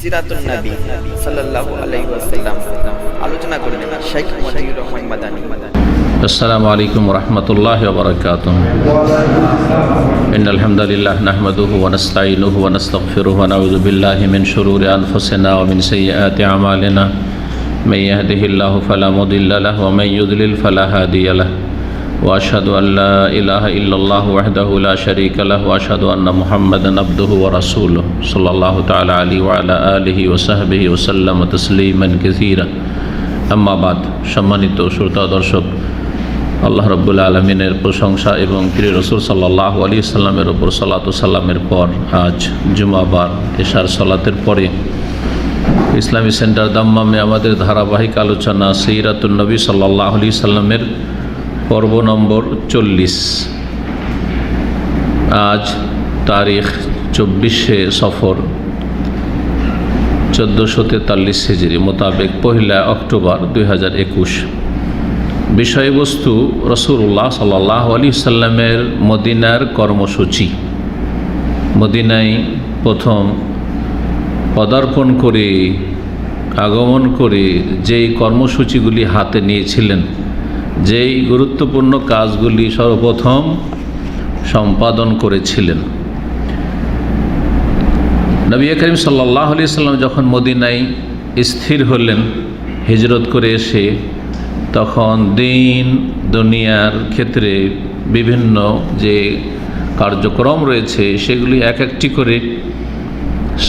সিরাতুন নবী সাল্লাল্লাহু আলাইহি ওয়াসাল্লাম আলোচনা করবেন শেখ মতিউর রহমান মাদানী। আসসালামু আলাইকুম ওয়া রাহমাতুল্লাহি ওয়া বারাকাতুহু। ইন্নাল হামদালিল্লাহ নাহমাদুহু ওয়া নাস্তাঈনুহু ওয়া নাস্তাগফিরুহু ওয়া নাউযু বিল্লাহি মিন শুরুরি আনফুসিনা ওয়া মিন সাইয়্যাতি আমালিনা। মান ইয়াহদিহিল্লাহু ফালা মুদিল্লা লাহু ওয়া মান ইউদ্লিল ফালা হাদিয়া লাহু। ওয়া আশহাদু আল লা ইলাহা ইল্লাল্লাহু ওয়াহদাহু লা শারীকা লাহু ওয়া আশহাদু আন্না মুহাম্মাদান আবদুহু ওয়া রাসূলুহু সাল্লাল্লাহু তাআলা আলাইহি ওয়া আলা আলিহি ওয়া সাহবিহি ওয়া সাল্লামা তাসলিমান কাসীরা। আম্মা বাদ। সম্মানিত শ্রোতা দর্শক, আল্লাহ রাব্বুল আলামিনের প্রশংসা এবং প্রিয় রাসূল সাল্লাল্লাহু আলাইহি ওয়াসাল্লামের উপর সালাত ও সালামের পর আজ জুমাবার এশার সালাতের পরে ইসলামী সেন্টার দাম্মামে আমাদের ধারাবাহিক আলোচনা সিরাতুন নবী সাল্লাল্লাহু আলাইহি ওয়াসাল্লামের পর্ব নম্বর 40। আজ তারিখ 24শে সফর 1443 হিজরি মোতাবেক 1 অক্টোবর 2021। বিষয়বস্তু রাসূলুল্লাহ সাল্লাল্লাহু আলাইহি ওয়াসাল্লামের মদিনার কর্মসূচি। মদিনায় প্রথম পদার্পণ করে আগমন করে যেই কর্মসূচিগুলি হাতে নিয়েছিলেন, যেই গুরুত্বপূর্ণ কাজগুলি সর্বপ্রথম সম্পাদন করেছিলেন। নবী করিম সাল্লাল্লাহু আলাইহি ওয়াসাল্লাম যখন মদিনায় স্থির হলেন হিজরত করে এসে, তখন দিন দুনিয়ার ক্ষেত্রে বিভিন্ন যে কার্যক্রম রয়েছে সেগুলি এক একটি করে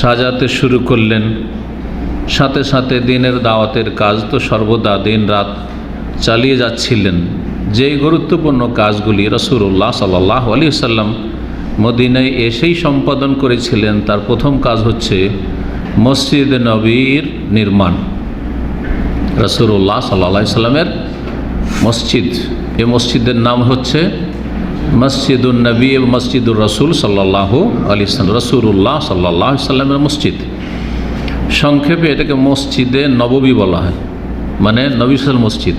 সাজাতে শুরু করলেন। সাথে সাথে দিনের দাওয়াতের কাজ তো সর্বদা দিন রাত চালিয়ে যাচ্ছিলেন। যেই গুরুত্বপূর্ণ কাজগুলি রাসূলুল্লাহ সাল্লাল্লাহু আলাইহি ওয়াসাল্লাম মদিনায় এসেই সম্পাদন করেছিলেন, তার প্রথম কাজ হচ্ছে মসজিদ নবীর নির্মাণ। রাসূলুল্লাহ সাল্লাল্লাহু আলাইহি ওয়াসাল্লামের মসজিদ, এই মসজিদের নাম হচ্ছে মসজিদুন নবী এবং মসজিদুর রাসূল সাল্লাল্লাহু আলাইহি ওয়াসাল্লাম। রাসূলুল্লাহ সাল্লাল্লাহু আলাইহি ওয়াসাল্লামের মসজিদ, সংক্ষেপে এটাকে মসজিদে নববী বলা হয়, মানে নবী সাল্লাল্লাহু মসজিদ।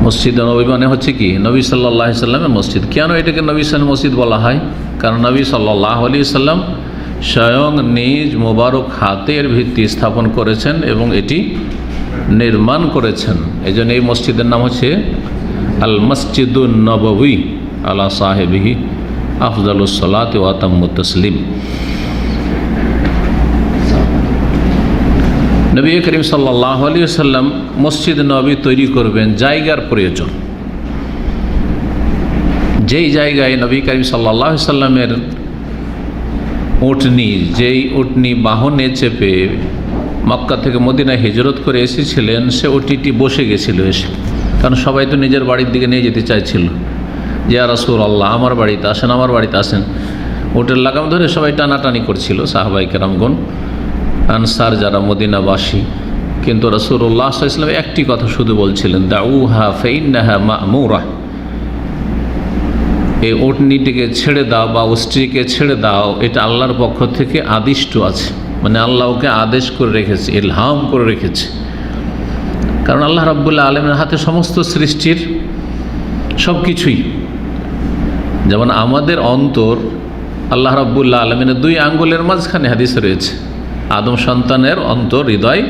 মসজিদে নববী মানে হচ্ছে কি নবী সাল্লাল্লাহু আলাইহি ওয়াসাল্লামের মসজিদ। কেন এটাকে নবী সাল্লাল্লাহু মসজিদ বলা হয়? কারণ নবী সাল্লাল্লাহু আলাইহি ওয়াসাল্লাম স্বয়ং নিজ মোবারক হাতের ভিত্তি স্থাপন করেছেন এবং এটি নির্মাণ করেছেন। এই জন্য এই মসজিদের নাম হচ্ছে আল মসজিদুন নববী আলা সাহেবিহি আফজালুস সালাতি ওয়া আতাম্মুত তাসলিম। নবী করিম সাল্লাল্লাহু আলাইহি ওয়াসাল্লাম মসজিদ নববী তৈরি করবেন, জায়গার প্রয়োজন। যেই জায়গায় নবী করিম সাল্লাল্লাহু আলাইহি ওয়াসাল্লামের উটনি, যেই উটনি বাহনে চেপে মক্কা থেকে মদিনায় হিজরত করে এসেছিলেন, সে উটনিটি বসে গেছিল এসে। কারণ সবাই তো নিজের বাড়ির দিকে নিয়ে যেতে চাইছিল, যে ইয়া রাসূলুল্লাহ আমার বাড়িতে আসেন, আমার বাড়িতে আসেন। উটের লাগাম ধরে সবাই টানাটানি করছিল, সাহাবায়ে কেরামগণ, আনসার যারা মদিনাবাসী। কিন্তু রাসূলুল্লাহ সাল্লাল্লাহু আলাইহি ওয়াসাল্লাম একটি কথা শুধু বলছিলেন, দাউহা ফাইন্নাহা মা'মুরা। এই উটনিটিকে ছেড়ে দাও বা স্ত্রীকে ছেড়ে দাও, এটা আল্লাহর পক্ষ থেকে আদিষ্ট আছে, মানে আল্লাহ ওকে আদেশ করে রেখেছে, ইলহাম করে রেখেছে। কারণ আল্লাহ রাব্বুল আলামিনের হাতে সমস্ত সৃষ্টির সব কিছুই। যেমন আমাদের অন্তর আল্লাহ রাব্বুল আলামিনের 2 আঙ্গুলের মাঝখানে, হাদিসে রয়েছে, আদম সন্তানের অন্তর হৃদয়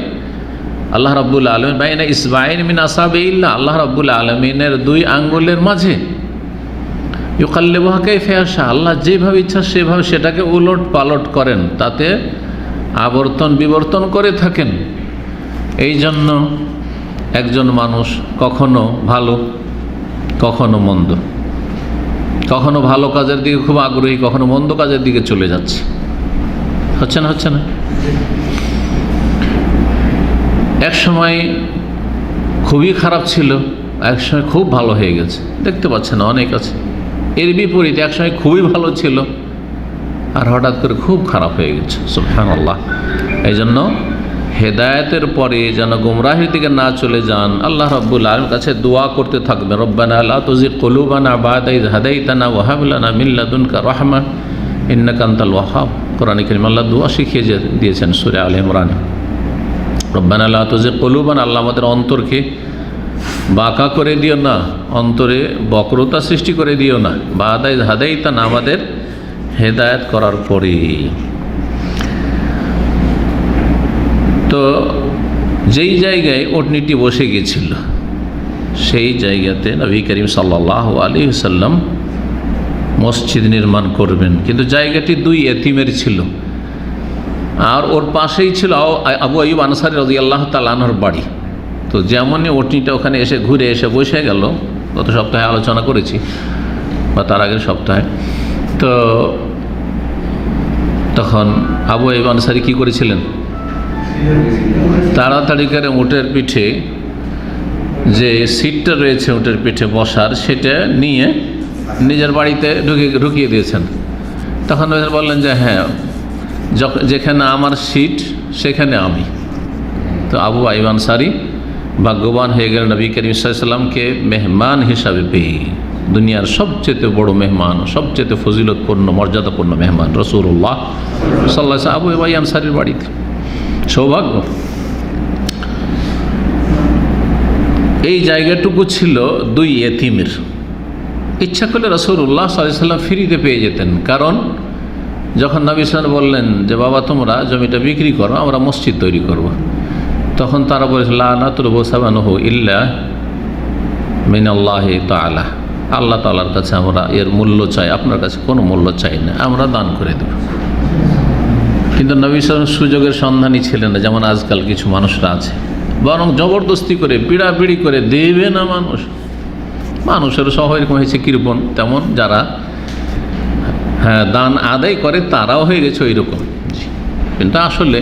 আল্লাহ রাব্বুল আলামিন বাইনা ইসবাইন মিন আসাবিল্লাহ, আল্লাহ রাব্বুল আলামিনের 2 আঙ্গুলের মাঝে। ইউকাল্লিবুহা কাইফা ইয়াশা, আল্লাহ যেভাবে ইচ্ছা সেভাবে সেটাকে উলট পালট করেন, তাতে আবর্তন বিবর্তন করে থাকেন। এই জন্য একজন মানুষ কখনো ভালো, কখনো মন্দ, কখনো ভালো কাজের দিকে খুব আগ্রহী, কখনো মন্দ কাজের দিকে চলে যাচ্ছে। হচ্ছে না? হচ্ছে না? এক সময় খুবই খারাপ ছিল, এক সময় খুব ভালো হয়ে গেছে, দেখতে পাচ্ছেন অনেক আছে। এর বিপরীতে এক সময় খুবই ভালো ছিল আর হঠাৎ করে খুব খারাপ হয়ে গেছে। সুবহানাল্লাহ। এই জন্য হেদায়েতের পরে যেন গুমরাহির দিকে না চলে যান, আল্লাহ রাব্বুল আলামিনের কাছে দোয়া করতে থাকবেন, রব্বানা লা তুযিগ কুলুবানা বা'দা ইয হাদাইতানা ওয়া হাব লানা মিন লাদুনকা রাহমা ইন্নাকা আনতাল ওয়াহ্হাব। কোরআনে কারীমে আল্লাহ দোয়া শিখিয়ে দিয়েছেন সূরা আলে ইমরানে। রব্বানা লা তুযিগ কুলুবানা, আল্লাহ আমাদের অন্তরকে বাঁকা করে দিও না, অন্তরে বক্রতা সৃষ্টি করে দিও না, বা'দা ইয হাদাইতানা, আমাদের হেদায়েত করার পরে। তো যেই জায়গায় ওটনিটি বসে গিয়েছিল সেই জায়গাতে নবী করিম সাল্লাল্লাহু আলাইহি ওয়াসাল্লাম মসজিদ নির্মাণ করবেন, কিন্তু জায়গাটি দুই এতিমের ছিল। আর ওর পাশেই ছিল আবু আইয়ুব আনসারী রাদিয়াল্লাহু তাআলা আনহুর বাড়ি। তো যেমনই ওটনিটা ওখানে এসে ঘুরে এসে বসে গেল, গত সপ্তাহে আলোচনা করেছি বা তার আগের সপ্তাহে, তো তখন আবু আইয়ুব আনসারী কী করেছিলেন, তাড়াতাড়ি করে উটের পিঠে যে সিটটা রয়েছে উটের পিঠে বসার, সেটা নিয়ে নিজের বাড়িতে ঢুকিয়ে দিয়েছেন। তখন বললেন যে হ্যাঁ, যেখানে আমার সিট সেখানে আমি। তো আবু আইয়ুব আনসারী ভাগ্যবান হয়ে গেলেন নবী করিম সাল্লাল্লাহু আলাইহি ওয়াসাল্লামকে মেহমান হিসাবে পেয়ে। দুনিয়ার সবচেয়ে বড় মেহমান, সবচেয়ে ফজিলতপূর্ণ মর্যাদাপূর্ণ মেহমান রাসূলুল্লাহ সাল্লাল্লাহু আলাইহি ওয়াসাল্লাম আবু আইয়ুব আনসারীর বাড়িতে। সৌভাগ্য। এই জায়গাটুকু ছিল দুই এতিমের। ইচ্ছা করলে রাসূলুল্লাহ সাল্লাল্লাহু আলাইহি ওয়াসাল্লাম ফ্রিতে পেয়ে যেতেন, কারণ যখন নবী সাল্লাল্লাহু আলাইহি ওয়াসাল্লাম বললেন যে বাবা তোমরা জমিটা বিক্রি করো, আমরা মসজিদ তৈরি করব, তখন তারা বলেছে লা নাতলুবু সামানাহু ইল্লা মিনাল্লাহি তাআলা, আল্লাহ তাআলার কাছে আমরা এর মূল্য চাই, আপনার কাছে কোনো মূল্য চাই না, আমরা দান করে দেব। কিন্তু নবী সাল্লাল্লাহু আলাইহি ওয়াসাল্লাম সুযোগের সন্ধানী ছিলেন না, যেমন আজকাল কিছু মানুষরা আছে, বরং জবরদস্তি করে পিড়াপিড়ি করে দেবে না মানুষ। মানুষের সহ এরকম হয়েছে কৃপণ, তেমন যারা দান আদায় করে তারাও হয়ে গেছে ওই রকম। কিন্তু আসলে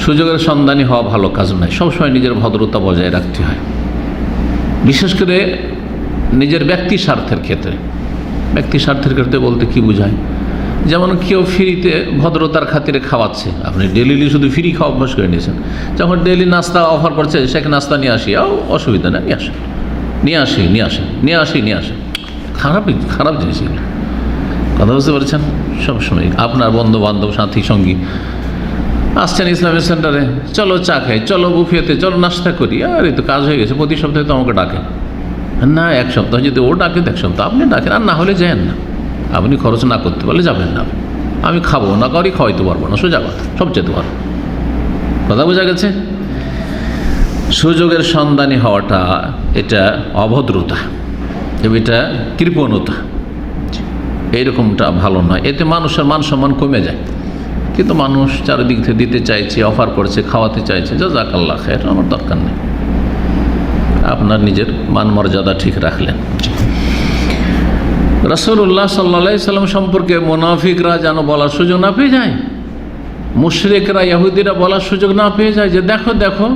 সুযোগের সন্ধানী হওয়া ভালো কাজ নয়, সবসময় নিজের ভদ্রতা বজায় রাখতে হয়, বিশেষ করে নিজের ব্যক্তি স্বার্থের ক্ষেত্রে। ব্যক্তি স্বার্থের ক্ষেত্রে বলতে কি বোঝায়, যেমন কেউ ফ্রিতে ভদ্রতার খাতিরে খাওয়াচ্ছে, আপনি ডেলি শুধু ফ্রি খাওয়া অভ্যাস করে নিয়েছেন, যখন ডেলি নাস্তা অফার করছে সেখানে নাস্তা নিয়ে আসি, অসুবিধা নেই, নিয়ে আসি, খারাপ জিনিস এগুলো। কথা বুঝতে পারছেন? সবসময় আপনার বন্ধু বান্ধব সাথী সঙ্গী আসছেন ইসলামিক সেন্টারে, চলো চা খাই, চলো বুফেতে, চলো নাস্তা করি, আর এই তো কাজ হয়ে গেছে, প্রতি সপ্তাহে তো আমাকে ডাকেন না, এক সপ্তাহ যদি ও ডাকে এক সপ্তাহ আপনি ডাকেন, আর না হলে যান না, আপনি খরচ না করতে পারলে যাবেন না, আমি খাবো না, কাউরি খাওয়াইতে পারবো না, সোজা কথা, সবচেয়ে ভালো কথা বোঝা গেছে। সুযোগের সন্ধানী হওয়াটা এটা অভদ্রতা, এটা কৃপণতা, এইরকমটা ভালো নয়, এতে মানুষের মান সম্মান কমে যায়। কিন্তু মানুষ চারিদিক থেকে দিতে চাইছে, অফার করছে, খাওয়াতে চাইছে, জাযাকাল্লাহ খায়র, আমার দরকার নেই, আপনার নিজের মান মর্যাদা ঠিক রাখলেন। রাসূলুল্লাহ সাল্লাল্লাহু আলাইহি ওয়াসাল্লাম সম্পর্কে মুনাফিকরা যেন বলার সুযোগ না পেয়ে যায়, মুশরিকরা ইহুদিরা বলার সুযোগ না পেয়ে যায় যে দেখো দেখো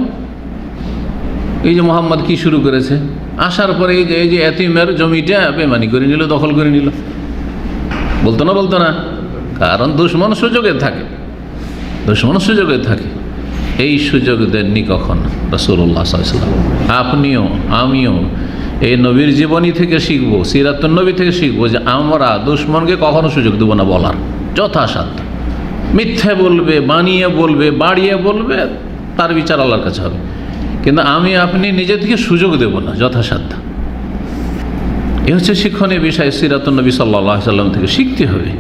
এই যে মোহাম্মদ কি শুরু করেছে, আসার পরে এই যে এতিমের জমিটা বেমানি করে নিল, দখল করে নিল, বলতো না, কারণ দুশমন সুযোগে থাকে, এই সুযোগ দেননি কখন রাসূলুল্লাহ সাল্লাল্লাহু আলাইহি ওয়াসাল্লাম। আপনিও আমিও এই নবীর জীবনী থেকে শিখবো, সিরাতুন নবী থেকে শিখবো যে আমরা দুশমনকে কখনো সুযোগ দেবো না বলার, যথাসাধ্য মিথ্যে বলবে, বানিয়ে বলবে, বাড়িয়ে বলবে, তার বিচার আল্লাহর কাছে হবে, কিন্তু আমি আপনি নিজে থেকে সুযোগ দেব না, যথাসাধ্য। এ হচ্ছে শিক্ষণীয় বিষয়, সিরাতুন নবী সাল্লাল্লাহু আলাইহি ওয়াসাল্লাম থেকে শিখতে হবে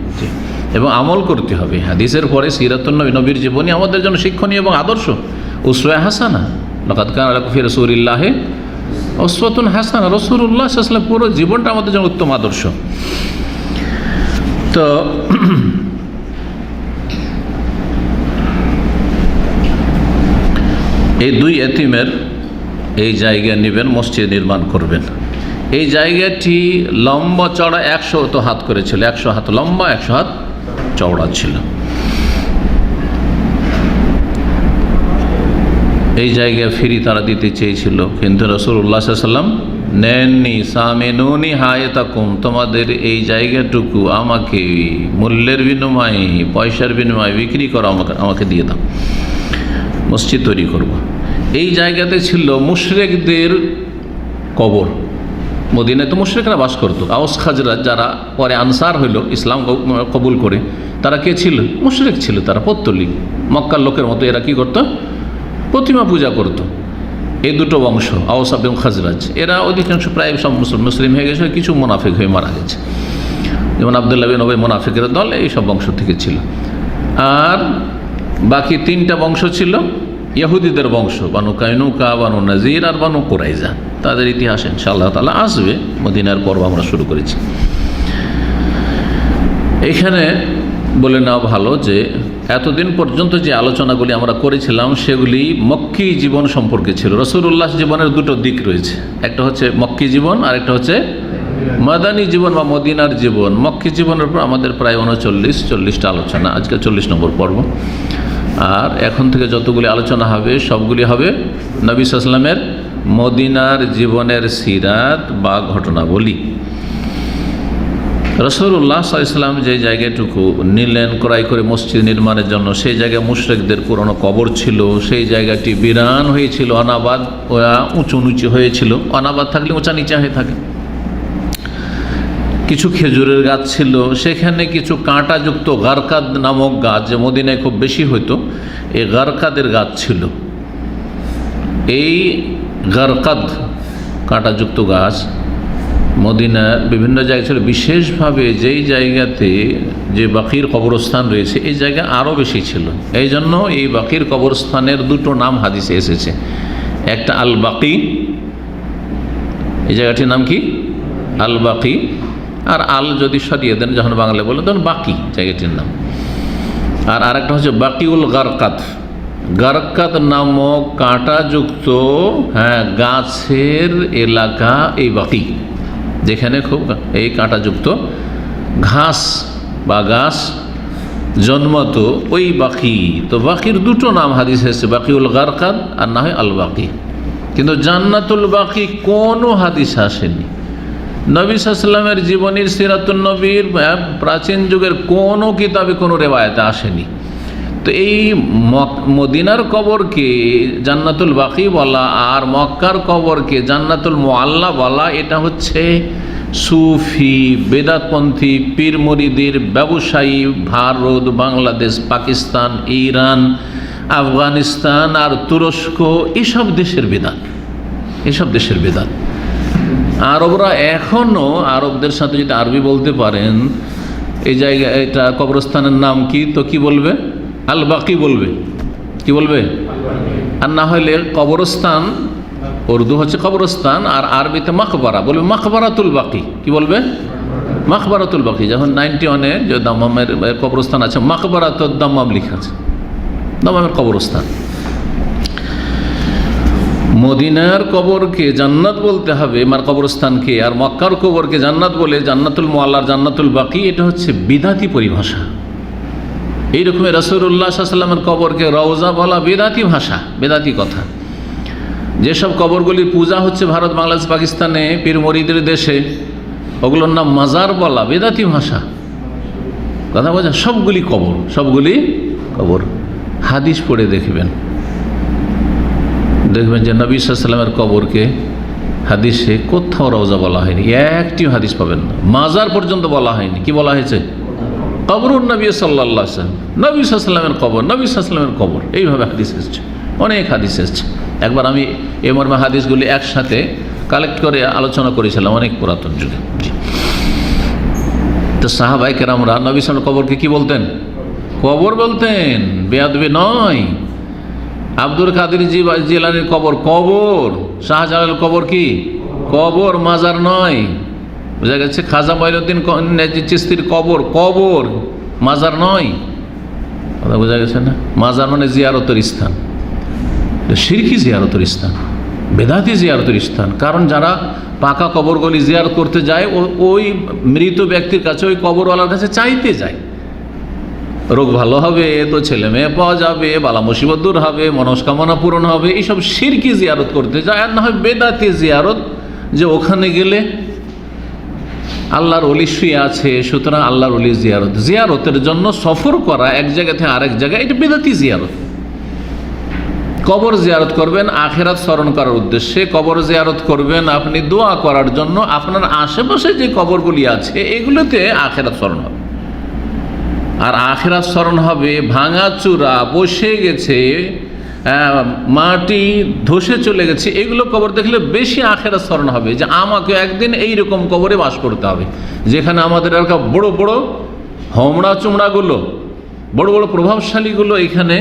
এবং আমল করতে হবে। হাদিসের পরে সিরাতুন নবী, নবীর জীবনী আমাদের জন্য শিক্ষণীয় এবং আদর্শ, উসওয়া হাসানা, লাকাদ কানা লাকুম ফি রাসূলিল্লাহি উসওয়াতুন হাসানা, রাসূলুল্লাহ সাল্লাল্লাহু আলাইহি ওয়াসাল্লাম পুরো জীবনটা আমাদের জন্য উত্তম আদর্শ। তো এই দুই এতিমের এই জায়গা নেবেন, মসজিদ নির্মাণ করবেন। এই জায়গাটি লম্বা চড়া 100 হাত করেছিল, 100 হাত লম্বা, 100 হাত চওড়া ছিল। এই জায়গা ফ্রি তারা দিতে চেয়েছিল, কিন্তু রাসূলুল্লাহ সাল্লাল্লাহু আলাইহি ওয়াসাল্লাম নেননি। সামিনুনি হায়াতাকুম, তোমাদের এই জায়গাটুকু আমাকে মূল্যের বিনিময়ে, পয়সার বিনিময়ে বিক্রি করো, আমাকে দিয়ে দাও, মসজিদ তৈরি করব। এই জায়গাতে ছিল মুশরিকদের কবর। মদিনায় তো মুশরিকরা বাস করতো, আওস খাজরাজ যারা পরে আনসার হইল, ইসলাম কবুল করে, তারা কে ছিল? মুশরিক ছিল, তারা পৌত্তলিক, মক্কার লোকের মতো। এরা কি করতো? প্রতিমা পূজা করত। এই দুটো বংশ, আওস এবং খাজরাজ, এরা অধিকাংশ প্রায় সব মুসলিম হয়ে গেছে, কিছু মুনাফিক হয়ে মারা গেছে, যেমন আব্দুল্লাহ বিন উবাই মুনাফিকের দল এই সব বংশ থেকে ছিল। আর বাকি 3টা বংশ ছিল ইহুদিদের বংশ, বানু কাইনুকা, বানু নাজির আর বানু কুরাইজা, তাদের ইতিহাস ইনশাআল্লাহ তাআলা আসবে। মদিনার পর্ব আমরা শুরু করেছি। এখানে বলে নেওয়া ভালো যে এতদিন পর্যন্ত যে আলোচনাগুলি আমরা করেছিলাম সেগুলি মক্কি জীবন সম্পর্কে ছিল। রাসূলুল্লাহ জীবনের দুটো দিক রয়েছে, একটা হচ্ছে মক্কি জীবন আর একটা হচ্ছে মাদানী জীবন বা মদিনার জীবন। মক্কি জীবনের উপর আমাদের প্রায় 39-40টা আলোচনা, আজকে 40 নম্বর পর্ব। আর এখন থেকে যতগুলি আলোচনা হবে সবগুলি হবে নবী সাল্লাল্লাহু আলাইহি ওয়াসাল্লামের মদিনার জীবনের সিরাত বা ঘটনাবলী। রাসূলুল্লাহ সাল্লাল্লাহু আলাইহি ওয়াসাল্লাম যে জায়গাটুকু নিলেন ক্রয় করে মসজিদ নির্মাণের জন্য, সেই জায়গায় মুশরিকদের পুরনো কবর ছিল। সেই জায়গাটি বিরান হয়েছিল, অনাবাদ, উঁচু নিচু হয়েছিল। অনাবাদ থাকলে উঁচা নিচা হয়ে থাকে। কিছু খেজুরের গাছ ছিল, সেখানে কিছু কাঁটাযুক্ত গারকাদ নামক গাছ, যে মদিনায় খুব বেশি হতো, এই গারকাদের গাছ ছিল। এই গারকাদ কাঁটাযুক্ত গাছ মদিনার বিভিন্ন জায়গায় ছিল। বিশেষভাবে যেই জায়গাতে যে বাকির কবরস্থান রয়েছে এই জায়গা আরও বেশি ছিল। এই জন্য এই বাকির কবরস্থানের দুটো নাম হাদিসে এসেছে, একটা আল বাকি, এই জায়গাটির নাম কি আল বাকি, আর আল যদি সরিয়ে দেন যখন বাংলায় বলে তখন বাকি জায়গাটির নাম। আর আরেকটা হচ্ছে বাকিউল গারকাত। গারকাত নামক কাঁটাযুক্ত গাছের এলাকা এই বাকি, যেখানে খুব এই কাঁটাযুক্ত ঘাস বা গাছ জন্মতো, ওই বাকি। তো বাকির দুটো নাম হাদিস এসেছে, বাকিউল গারকাত আর না হয় আল বাকি। কিন্তু জান্নাতুল বাকি কোনো হাদিস আসেনি। নবী সাল্লাল্লাহু আলাইহি ওয়াসাল্লামের জীবনীর সিরাতুন নবীর প্রাচীন যুগের কোনো কিতাবে কোনো রেওয়ায়েতে আসেনি। তো এই মদিনার কবরকে জান্নাতুল বাকি বলা আর মক্কার কবরকে জান্নাতুল মুআল্লা বলা, এটা হচ্ছে সুফি বেদাতপন্থী পীর মুরিদের ব্যবসায়ী ভারত, বাংলাদেশ, পাকিস্তান, ইরান, আফগানিস্তান আর তুরস্ক এসব দেশের বেদাত, এসব দেশের বেদাত। আরবরা এখনও, আরবদের সাথে যদি আরবি বলতে পারেন, এই জায়গা এটা কবরস্থানের নাম কি, তো কি বলবে? আল বাকি বলবে। কি বলবে? আর না হলে কবরস্থান, উর্দু হচ্ছে কবরস্থান আর আরবিতে মাকবারা, বলবে মাকবারাতুল বাকি। কি বলবে? মাকবারাতুল বাকি। যখন 91-এ যে দাম্মামের কবরস্থান আছে, মাকবারাতুল দাম্মাম লেখা আছে, দাম্মামের কবরস্থান। মদিনার কবরকে জান্নাত বলতে হবে, মার কবরস্থানকে, আর মক্কার কবরকে জান্নাত বলে জান্নাতুল মুআল্লার জান্নাতুল বাকি, এটা হচ্ছে বিদাতি পরিভাষা। এইরকমই রাসূলুল্লাহ সাল্লাল্লাহু আলাইহি ওয়াসাল্লামের কবরকে রওজা বলা বেদাতি ভাষা, বেদাতি কথা। যেসব কবরগুলির পূজা হচ্ছে ভারত, বাংলাদেশ, পাকিস্তানে পীর মুরিদের দেশে, ওগুলোর নাম মাজার বলা বেদাতি ভাষা। কথা বোঝা? সবগুলি কবর, সবগুলি কবর। হাদিস পড়ে দেখবেন যে নবী সাল্লাল্লাহু আলাইহি ওয়াসাল্লামের কবরকে হাদিসে কোথাও রওজা বলা হয়নি, একটিও হাদিস পাবেন না। মাজার পর্যন্ত বলা হয়নি। কি বলা হয়েছে? কবরুন নবী সাল্লাল্লাহু আলাইহি ওয়াসাল্লাম, নবী সাল্লাল্লাহু আলাইহি ওয়াসাল্লামের কবর, নবী সাল্লাল্লাহু আলাইহি ওয়াসাল্লামের কবর, এইভাবে হাদিস এসেছে, অনেক হাদিস এসেছে। একবার আমি এই মর্মে হাদিসগুলি একসাথে কালেক্ট করে আলোচনা করেছিলাম অনেক পুরাতন যুগে। তো সাহাবায়ে কেরামরা নবী সাল্লাল্লাহু আলাইহি ওয়াসাল্লামের কবরকে কি বলতেন? কবর বলতেন, বেয়াদবি নয়। আব্দুল কাদের জিলানীর কবর কবর, শাহজালালের কবর কি কবর, মাজার নয়। বোঝা গেছে? খাজা মঈনুদ্দিন চিশতির কবর কবর, মাজার নয়। কথা বোঝা গেছে না? মাজার মানে জিয়ারতের স্থান, শিরকি জিয়ারতের স্থান, বেদাতি জিয়ারতের স্থান। কারণ যারা পাকা কবরগুলি জিয়ারত করতে যায়, ওই মৃত ব্যক্তির কাছে, ওই কবরওয়ালার কাছে চাইতে যায়, রোগ ভালো হবে, তো ছেলে মেয়ে পাওয়া যাবে, বালা মুসিবত দূর হবে, মনস্কামনা পূরণ হবে, এইসব শিরকি জিয়ারত করতে যায়। আর না হয় বেদাতি জিয়ারত, যে ওখানে গেলে আল্লাহর ওলি শুয়ে আছে, সুতরাং আল্লাহর ওলি জিয়ারত। জিয়ারতের জন্য সফর করা এক জায়গা থেকে আরেক জায়গায়, এটা বেদাতি জিয়ারত। কবর জিয়ারত করবেন আখিরাত স্মরণ করার উদ্দেশ্যে, কবর জিয়ারত করবেন আপনি দোয়া করার জন্য। আপনার আশেপাশে যে কবরগুলি আছে এগুলোতে আখিরাত স্মরণ হবে। আর আখিরাত স্মরণ হবে ভাঙা চূড়া, বসে গেছে, মাটি ধসে চলে গেছে, এগুলো কবর দেখলে বেশি আখিরাত স্মরণ হবে, যে আমাকে একদিন এইরকম কবরে বাস করতে হবে, যেখানে আমাদের এলাকা বড় বড় হোমড়া চুমড়াগুলো, বড় বড় প্রভাবশালীগুলো এখানে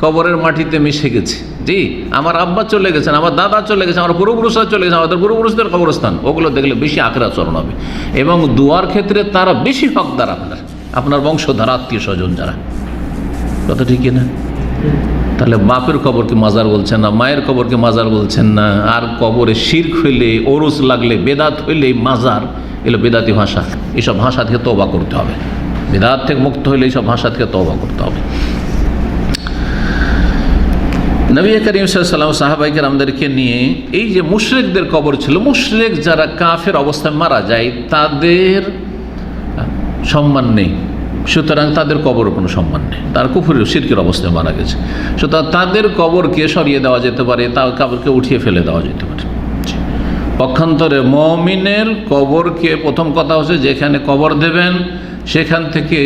কবরের মাটিতে মিশে গেছে। জি, আমার আব্বা চলে গেছেন, আমার দাদা চলে গেছে, আমার পূর্বপুরুষরা চলে গেছে, আমাদের পূর্বপুরুষদের কবরস্থান, ওগুলো দেখলে বেশি আখেরাচরণ হবে এবং দোয়ার ক্ষেত্রে তারা বেশি হকদার, আপনার বংশধার আত্মীয় স্বজন যারা। কথা ঠিক না? তাহলে বাপের কবরকে মাজার বলছেন না, মায়ের কবরকে মাজার বলছেন না, আর কবরে শিরক হইলে, ওরস লাগলে, বেদাত হইলে মাজার, এগুলো বেদাতি ভাষা। এইসব ভাষা থেকে তওবা করতে হবে। বেদাত থেকে মুক্ত হইলে এইসব ভাষা থেকে তওবা করতে হবে। নবী করিম সাল্লাল্লাহু আলাইহি ওয়াসাল্লাম সাহাবায়ে কেরামদেরকে নিয়ে এই যে মুশরিকদের কবর ছিল, মুশরিক যারা কাফের অবস্থায় মারা যায় তাদের সম্মান নেই, সুতরাং তাদের কবর কোনো সম্মান নেই, তার কুফরের শিরকের অবস্থায় মারা গেছে, সুতরাং তাদের কবরকে সরিয়ে দেওয়া যেতে পারে, তার কবরকে উঠিয়ে ফেলে দেওয়া যেতে পারে। পক্ষান্তরে মুমিনের কবরকে, প্রথম কথা হচ্ছে যেখানে কবর দেবেন সেখান থেকে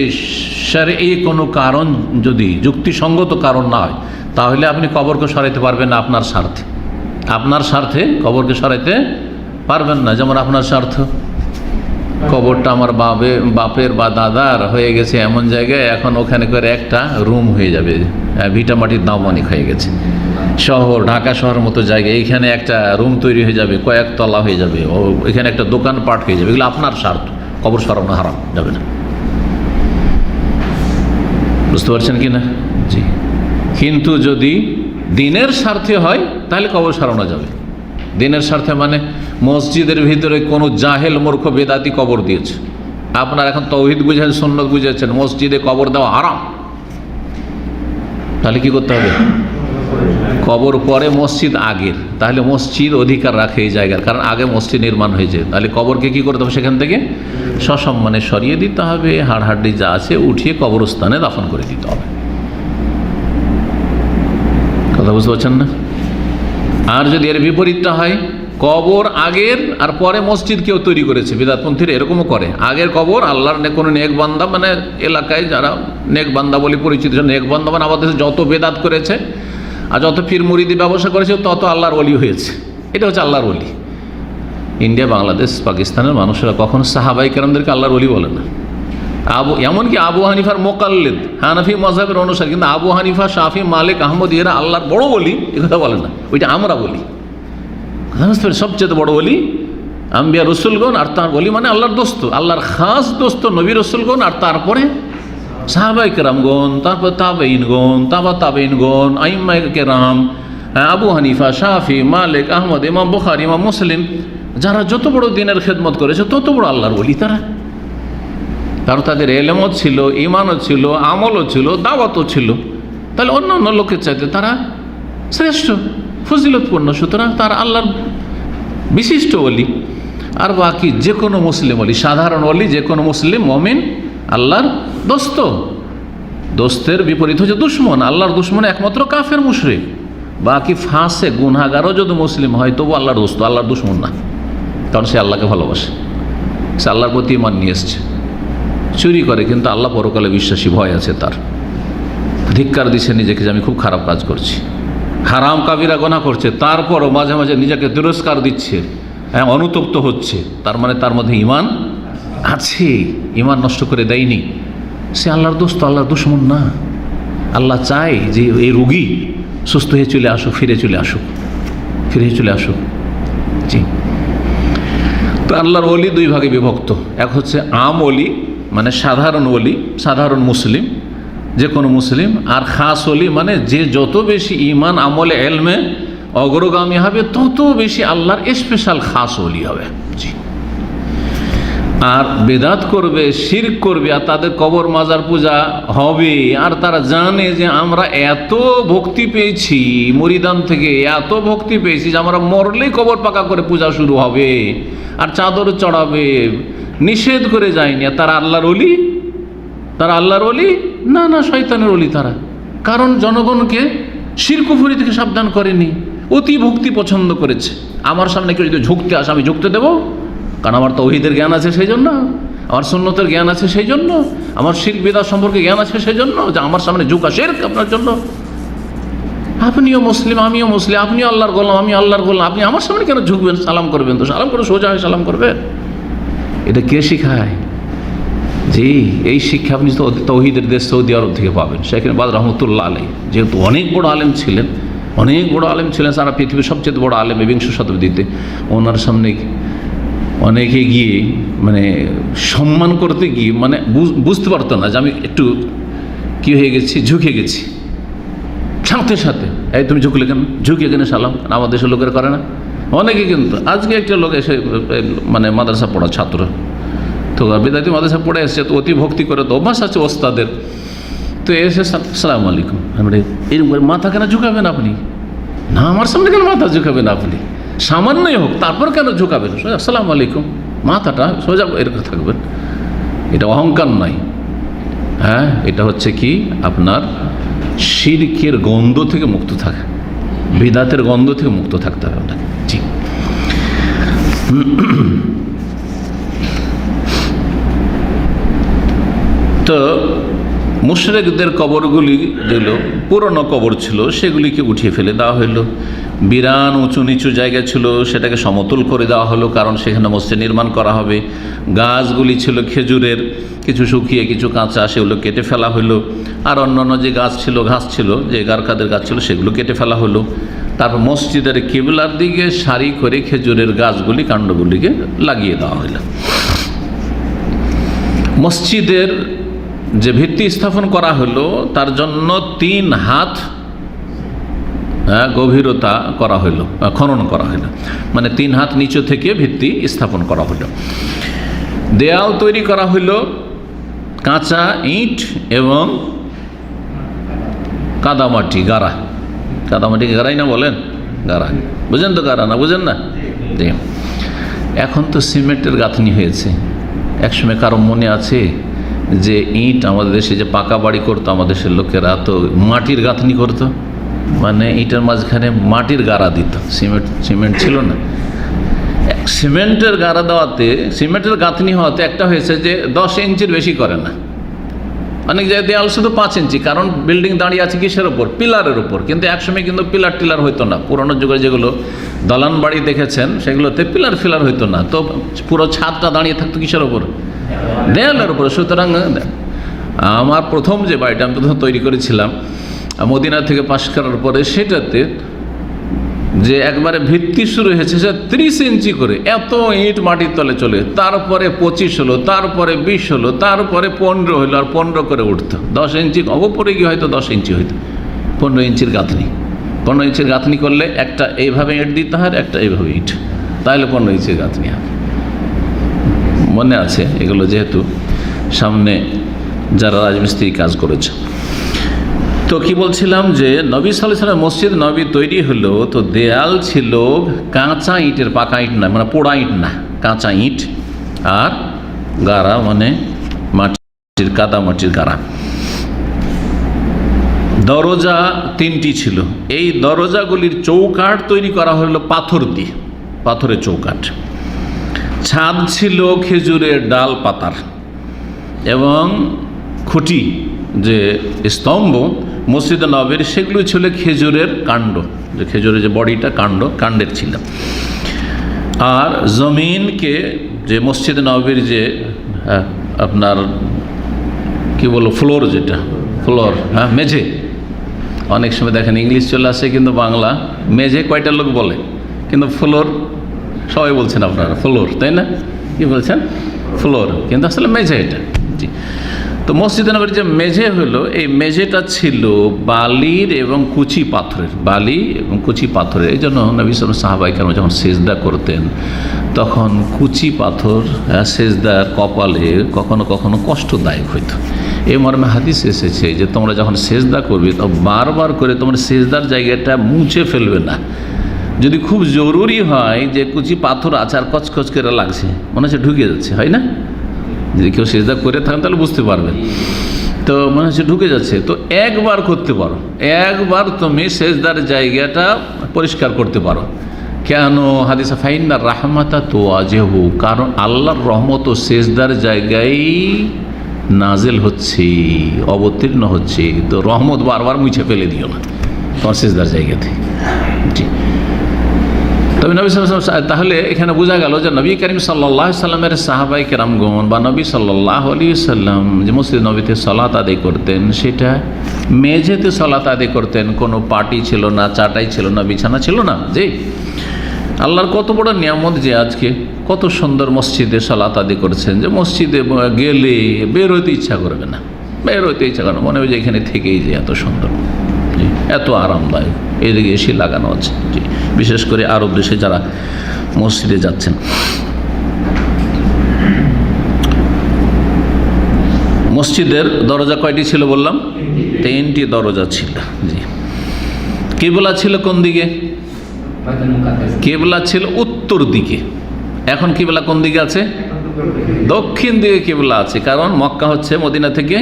শারঈ কোনো কারণ, যদি যুক্তিসঙ্গত কারণ না হয়, তাহলে আপনি কবরকে সরাইতে পারবেন না আপনার স্বার্থে। আপনার স্বার্থে কবরকে সরাইতে পারবেন না। যেমন আপনার স্বার্থ, কবরটা আমার বাপের বা দাদার হয়ে গেছে এমন জায়গায়, এখন ওখানে করে একটা রুম হয়ে যাবে, ভিটামাটির দাম অনেক হয়ে গেছে, শহর, ঢাকা শহরের মতো জায়গায় এইখানে একটা রুম তৈরি হয়ে যাবে, কয়েকতলা হয়ে যাবে, ও এখানে একটা দোকানপাট হয়ে যাবে, এগুলো আপনার স্বার্থ, কবর সরানো হারাম, যাবে না। বুঝতে পারছেন কি না? জি। কিন্তু যদি দিনের স্বার্থে হয় তাহলে কবর সরানো যাবে। দিনের স্বার্থে মানে মসজিদের ভিতরে কোনো জাহেল মূর্খ বেদাতি কবর দিয়েছে, আপনার এখন তৌহিদ বুঝেছেন, সুন্নত বুঝেছেন, মসজিদে কবর দেওয়া হারাম, তাহলে কি করতে হবে? কবর পরে, মসজিদ আগের, তাহলে মসজিদ অধিকার রাখে এই জায়গার, কারণ আগে মসজিদ নির্মাণ হয়েছে, তাহলে কবরকে কি করতে হবে? সেখান থেকে সসম্মানে সরিয়ে দিতে হবে, হাড়হাড্ডি যা আছে উঠিয়ে কবরস্থানে দাফন করে দিতে হবে। কথা বুঝতে পারছেন না? আর যদি এর বিপরীতটা হয়, কবর আগের আর পরে মসজিদ কেউ তৈরি করেছে, বিদআতপন্থীরা এরকমও করে, আগের কবর আল্লাহর কোনো নেক বান্দা, মানে এলাকায় যারা নেক বান্দা বলে পরিচিত, নেক বান্দা মানে আমাদের যত বেদাত করেছে আর যত পীর মুরিদি ব্যবসা করেছে তত আল্লাহর ওলি হয়েছে, এটা হচ্ছে আল্লাহর ওলি। ইন্ডিয়া, বাংলাদেশ, পাকিস্তানের মানুষেরা কখনো সাহাবায়ে কেরামদেরকে আল্লাহর ওলি বলে না। এমনকি আবু হানিফার মোকাল্লিদ, হানাফি মাযহাবের অনুসারী, কিন্তু আবু হানিফা, শাফি, মালিক, আহমদ এরা আল্লাহর বড় ওলি এ কথা বলে না, ওইটা আমরা বলি। সবচেয়ে বড় ওলি আম্বিয়া রসুলগণ, আর তার ওলি মানে আল্লাহর দোস্ত, আল্লাহর খাস দোস্ত নবী রসুলগণ, আর তারপরে সাহাবায়ে কেরামগণ, তারপর তাবেঈনগণ, তাবেঈনগণ, আইম্মায়ে কেরাম, আবু হানিফা, শাফি, মালিক, আহমদ, ইমাম বুখারী, ইমাম মুসলিম, যারা যত বড় দিনের খেদমত করেছে তত বড় আল্লাহর ওলি তারা। কারণ তাদের এলেমও ছিল, ইমানও ছিল, আমলও ছিল, দাওয়াতও ছিল, তাহলে অন্যান্য লোকের চাইতে তারা শ্রেষ্ঠ, ফজিলতপূর্ণ, সুতরাং তার আল্লাহর বিশিষ্ট ওলি। আর বাকি যে কোনো মুসলিম ওলি, সাধারণ ওলি, যে কোনো মুসলিম মুমিন আল্লাহর দোস্ত। দোস্তের বিপরীত হচ্ছে দুশমন, আল্লাহর দুশমন একমাত্র কাফের মুশরিক। বাকি ফাঁসে গুনাহগারও যদি মুসলিম হয় তবু আল্লাহর দোস্ত, আল্লাহর দুশমন না, কারণ সে আল্লাহকে ভালোবাসে, সে আল্লাহর প্রতি ঈমান নিয়ে এসছে। চুরি করে কিন্তু আল্লাহ পরকালে বিশ্বাসী, ভয় আছে তার, ধিক্কার দিচ্ছে নিজেকে যে আমি খুব খারাপ কাজ করছি, হারাম কাবিরা গুনাহ করছে, তারপরও মাঝে মাঝে নিজেকে তিরস্কার দিচ্ছে, অনুতপ্ত হচ্ছে, তার মানে তার মধ্যে ঈমান আছে, ঈমান নষ্ট করে দেয়নি, সে আল্লাহর দোস্ত, আল্লাহর দুশমন না। আল্লাহ চায় যে এই রোগী সুস্থ হয়ে চলে আসুক, ফিরে চলে আসুক। জি। তো আল্লাহর ওলি দুই ভাগে বিভক্ত, এক হচ্ছে আম ওলি মানে সাধারণ ওলি, সাধারণ মুসলিম, যে কোনো মুসলিম, আর খাস ওলি মানে যে যত বেশি ঈমান, আমলে, এলমে অগ্রগামী হবে তত বেশি আল্লাহর স্পেশাল খাস ওলি হবে। জি। আর বেদাত করবে, শিরক করবে, আর তাদের কবর মাজার পূজা হবে, আর তারা জানে যে আমরা এত ভক্তি পেয়েছি মুরিদান থেকে, এত ভক্তি পেয়েছি যে আমরা মরলেই কবর পাকা করে পূজা শুরু হবে আর চাদর চড়াবে, নিষেধ করে যায়নি, তারা আল্লাহর ওলি, তারা আল্লাহর ওলি না, না শয়তানের ওলি তারা। কারণ জনগণকে শিরক কুফরি থেকে সাবধান করেনি, অতি ভক্তি পছন্দ করেছে। আমার সামনে কেউ যদি ঝুঁকতে আসে আমি ঝুঁকতে দেবো, কারণ আমার তৌহিদের জ্ঞান আছে সেই জন্য, আমার সুন্নতের জ্ঞান আছে সেই জন্য, আমার শিরক বিদআত সম্পর্কে জ্ঞান আছে সেই জন্য, যে আমার সামনে ঝুঁকা শিরক আপনার জন্য। আপনিও মুসলিম, আমিও মুসলিম, আপনিও আল্লাহর গোলাম, আমি আল্লাহর গোলাম, আপনি আমার সামনে কেন ঝুঁকবেন? সালাম করবেন তো সালাম করে সোজা হয়ে সালাম করবেন। এটা কে শিখায়? জি, এই শিক্ষা আপনি তৌহিদের দেশ সৌদি আরব থেকে পাবেন। শেখ বাজ রহমতুল্লাহ আলাই যেহেতু অনেক বড় আলেম ছিলেন, সারা পৃথিবীর সবচেয়ে বড় আলেম বিংশ শতাব্দীতে, ওনার সামনে অনেকে গিয়ে মানে সম্মান করতে গিয়ে মানে বুঝতে পারতো না যে আমি একটু কী হয়ে গেছি, ঝুঁকে গেছি। সাথে সাথে এই তুমি ঝুঁকলে কেন, ঝুঁকে কেন সালাম, আমাদের দেশের লোকের করে না অনেকে। কিন্তু আজকে একটা লোক এসে মানে মাদ্রাসা পড়া ছাত্র তো বিদ্যার্থী মাদ্রাসা পড়ে এসেছে, তো অতি ভক্তি করে, তো অভ্যাস আছে ওস্তাদের, তো এসে সালাম আলাইকুম, এরকম করে মাথা কেন ঝুঁকাবেন আপনি? না, আমার সামনে কেন মাথা ঝুঁকাবেন আপনি? সামান্যই হোক, তারপর কেন ঝুঁকাবেন? আসসালামু আলাইকুম, মাথাটা সোজা এরকম থাকবেন। এটা অহংকার নয়, হ্যাঁ, এটা হচ্ছে কি আপনার শিরকের গন্ধ থেকে মুক্ত থাকা, বিদাতের গন্ধ থেকে মুক্ত থাকতে হবে আপনাকে। জি, তো মুশরিকদের কবরগুলি যেগুলো পুরনো কবর ছিল সেগুলিকে উঠিয়ে ফেলে দেওয়া হলো। বিরান উঁচু নিচু জায়গা ছিল, সেটাকে সমতল করে দেওয়া হলো, কারণ সেখানে মসজিদ নির্মাণ করা হবে। গাছগুলি ছিল খেজুরের, কিছু শুকিয়ে কিছু কাঁচা, সেগুলো কেটে ফেলা হলো। আর অন্যান্য যে গাছ ছিল, ঘাস ছিল, যে গারকাদের গাছ ছিল, সেগুলো কেটে ফেলা হলো। তারপর মসজিদের কিবলার দিকে সারি করে খেজুরের গাছগুলি, কাণ্ডগুলিকে লাগিয়ে দেওয়া হলো। মসজিদের যে ভিত্তি স্থাপন করা হলো তার জন্য 3 হাত গভীরতা করা হলো, খনন করা হলো, মানে 3 হাত নিচু থেকে ভিত্তি স্থাপন করা হলো। দেয়াল তৈরি করা হলো কাঁচা ইট এবং কাদামাটি গাড়া। কাদামাটি গাড়াই না বলেন, গাড়া বুঝেন তো, গাড়া না বুঝেন না? এখন তো সিমেন্টের গাঁথনি হয়েছে। একসময় কারো মনে আছে যে ইট আমাদের দেশে যে পাকা বাড়ি করতো আমাদের দেশের লোকেরা, তো মাটির গাঁথনি করতো, মানে ইটের মাঝখানে মাটির গাড়া দিত, সিমেন্ট ছিল না। সিমেন্টের গাড়া দেওয়াতে, সিমেন্টের গাঁথনি হওয়াতে একটা হয়েছে যে 10 ইঞ্চির বেশি করে না। অনেক জায়গায় দেয়াল শুধু 5 ইঞ্চি, কারণ বিল্ডিং দাঁড়িয়ে আছে কিসের ওপর? পিলারের ওপর। কিন্তু একসময় কিন্তু পিলার টিলার হইতো না। পুরোনো যুগে যেগুলো দালান বাড়ি দেখেছেন সেগুলোতে পিলার ফিলার হইতো না, তো পুরো ছাদটা দাঁড়িয়ে থাকতো কিসের ওপর? দেয়ালের উপরে। সুতরাং আমার প্রথম যে বাড়িটা আমি প্রথম তৈরি করেছিলাম মদিনা থেকে পাশ করার পরে, সেটাতে যে একবারে ভিত্তি শুরু হয়েছে সে 30 ইঞ্চি করে, এত ইট মাটির তলে চলে, তারপরে 25 হলো, তারপরে 20 হলো, তারপরে 15 হলো, আর 15 করে উঠতো। 10 ইঞ্চি অবপরে গিয়ে হয়তো 10 ইঞ্চি হইতো। 15 ইঞ্চির গাঁথনি, 15 ইঞ্চির গাঁথনি করলে একটা এইভাবে ইট দিতে হয়, একটা এইভাবে ইট, তাহলে 15 ইঞ্চির গাঁথনি হবে। মনে আছে এগুলো, যেহেতু সামনে যারা রাজমিস্ত্রি কাজ করেছে। তো কি বলছিলাম যে নবী সাল্লাল্লাহু আলাইহি ওয়াসাল্লাম মসজিদ নবী তৈরি হলো, তো দেয়াল ছিল কাঁচা ইটের, পাকা ইট না, মানে পোড়া ইট না, কাঁচা ইট আর গাড়া, মানে মাটির, কাদা মাটির গাড়া। দরজা 3টি ছিল। এই দরজাগুলির চৌকাঠ তৈরি করা হলো পাথর দিয়ে, পাথরের চৌকাঠ। ছাদ ছিল খেজুরের ডাল পাতার, এবং খুঁটি যে স্তম্ভ মসজিদে নববীর, সেগুলো ছিল খেজুরের কাণ্ড, যে খেজুরের যে বডিটা কাণ্ডের ছিল। আর জমিনকে, যে মসজিদে নববীর যে আপনার কি বলবো ফ্লোর, যেটা ফ্লোর, হ্যাঁ মেঝে, অনেক সময় দেখেন ইংলিশ চলে আসে কিন্তু বাংলা মেঝে কয়টা লোক বলে, কিন্তু ফ্লোর সবাই বলছেন আপনারা, ফ্লোর, তাই না? কি বলছেন? ফ্লোর, কিন্তু আসলে মেঝে এটা। জি, তো মসজিদে নববীর যে মেঝে হলো, এই মেঝেটা ছিল বালির এবং কুচি পাথরের, বালি এবং কুচি পাথরের। এই জন্য নবী সাল্লাল্লাহু সাহাবায়ে কেরাম যখন সেজদা করতেন তখন কুচি পাথর সেজদার কপালে কখনো কখনো কষ্টদায়ক হইতো। এই মর্মে হাদিস এসেছে যে তোমরা যখন সেজদা করবে তো বারবার করে তোমার সেজদার জায়গাটা মুছে ফেলবে না। যদি খুব জরুরি হয় যে কুচি পাথর আছে আর কচকচ করে লাগছে, মনে হচ্ছে ঢুকে যাচ্ছে, হয় না? যদি কেউ সেজদা করে থাকেন তাহলে বুঝতে পারবেন, তো মনে হচ্ছে ঢুকে যাচ্ছে, তো একবার করতে পারো, একবার তুমি সেজদার জায়গাটা পরিষ্কার করতে পারো। কেন? হাদিসে ফাইন্না রাহমাতা তুওয়াজিহু, কারণ আল্লাহর রহমত ও সেজদার জায়গায় নাজেল হচ্ছে, অবতীর্ণ হচ্ছে, তো রহমত বারবার মুছে ফেলে দিও না তোমার সেজদার জায়গাতে। জি, তবে নবী সাল্লাল্লাহু আলাইহি ওয়াসাল্লাম, তাহলে এখানে বোঝা গেল যে নবী করিম সাল্লাল্লাহু আলাইহি সাল্লামের সাহাবায়ে কেরামগণ বা নবী সাল্লাল্লাহু আলাইহি সাল্লাম যে মসজিদ নবীতে সালাত আদায় করতেন, সেটা মেঝেতে সালাত আদায় করতেন। কোনো পাটি ছিল না, চাটাই ছিল না, বিছানা ছিল না। যে আল্লাহর কত বড় নিয়ামত যে আজকে কত সুন্দর মসজিদে সালাত আদায় করছেন, যে মসজিদে গেলে বের হইতে ইচ্ছা করবে না, বের হইতে ইচ্ছা করে না, মনে হয় যে এখানে থেকেই যে এত সুন্দর, এত আরামদায়ক। এদিকে এসে লাগানো আছে, জি, বিশেষ করে আরব দেশে যারা মসজিদে যাচ্ছেন। মসজিদের দরজা কয়টি ছিল বললাম? 3টি দরজা ছিল। জি, কিবলা ছিল কোন দিকে? কিবলা ছিল উত্তর দিকে। এখন কিবলা কোন দিকে আছে? দক্ষিণ দিকে কিবলা আছে, কারণ মক্কা হচ্ছে মদিনা থেকে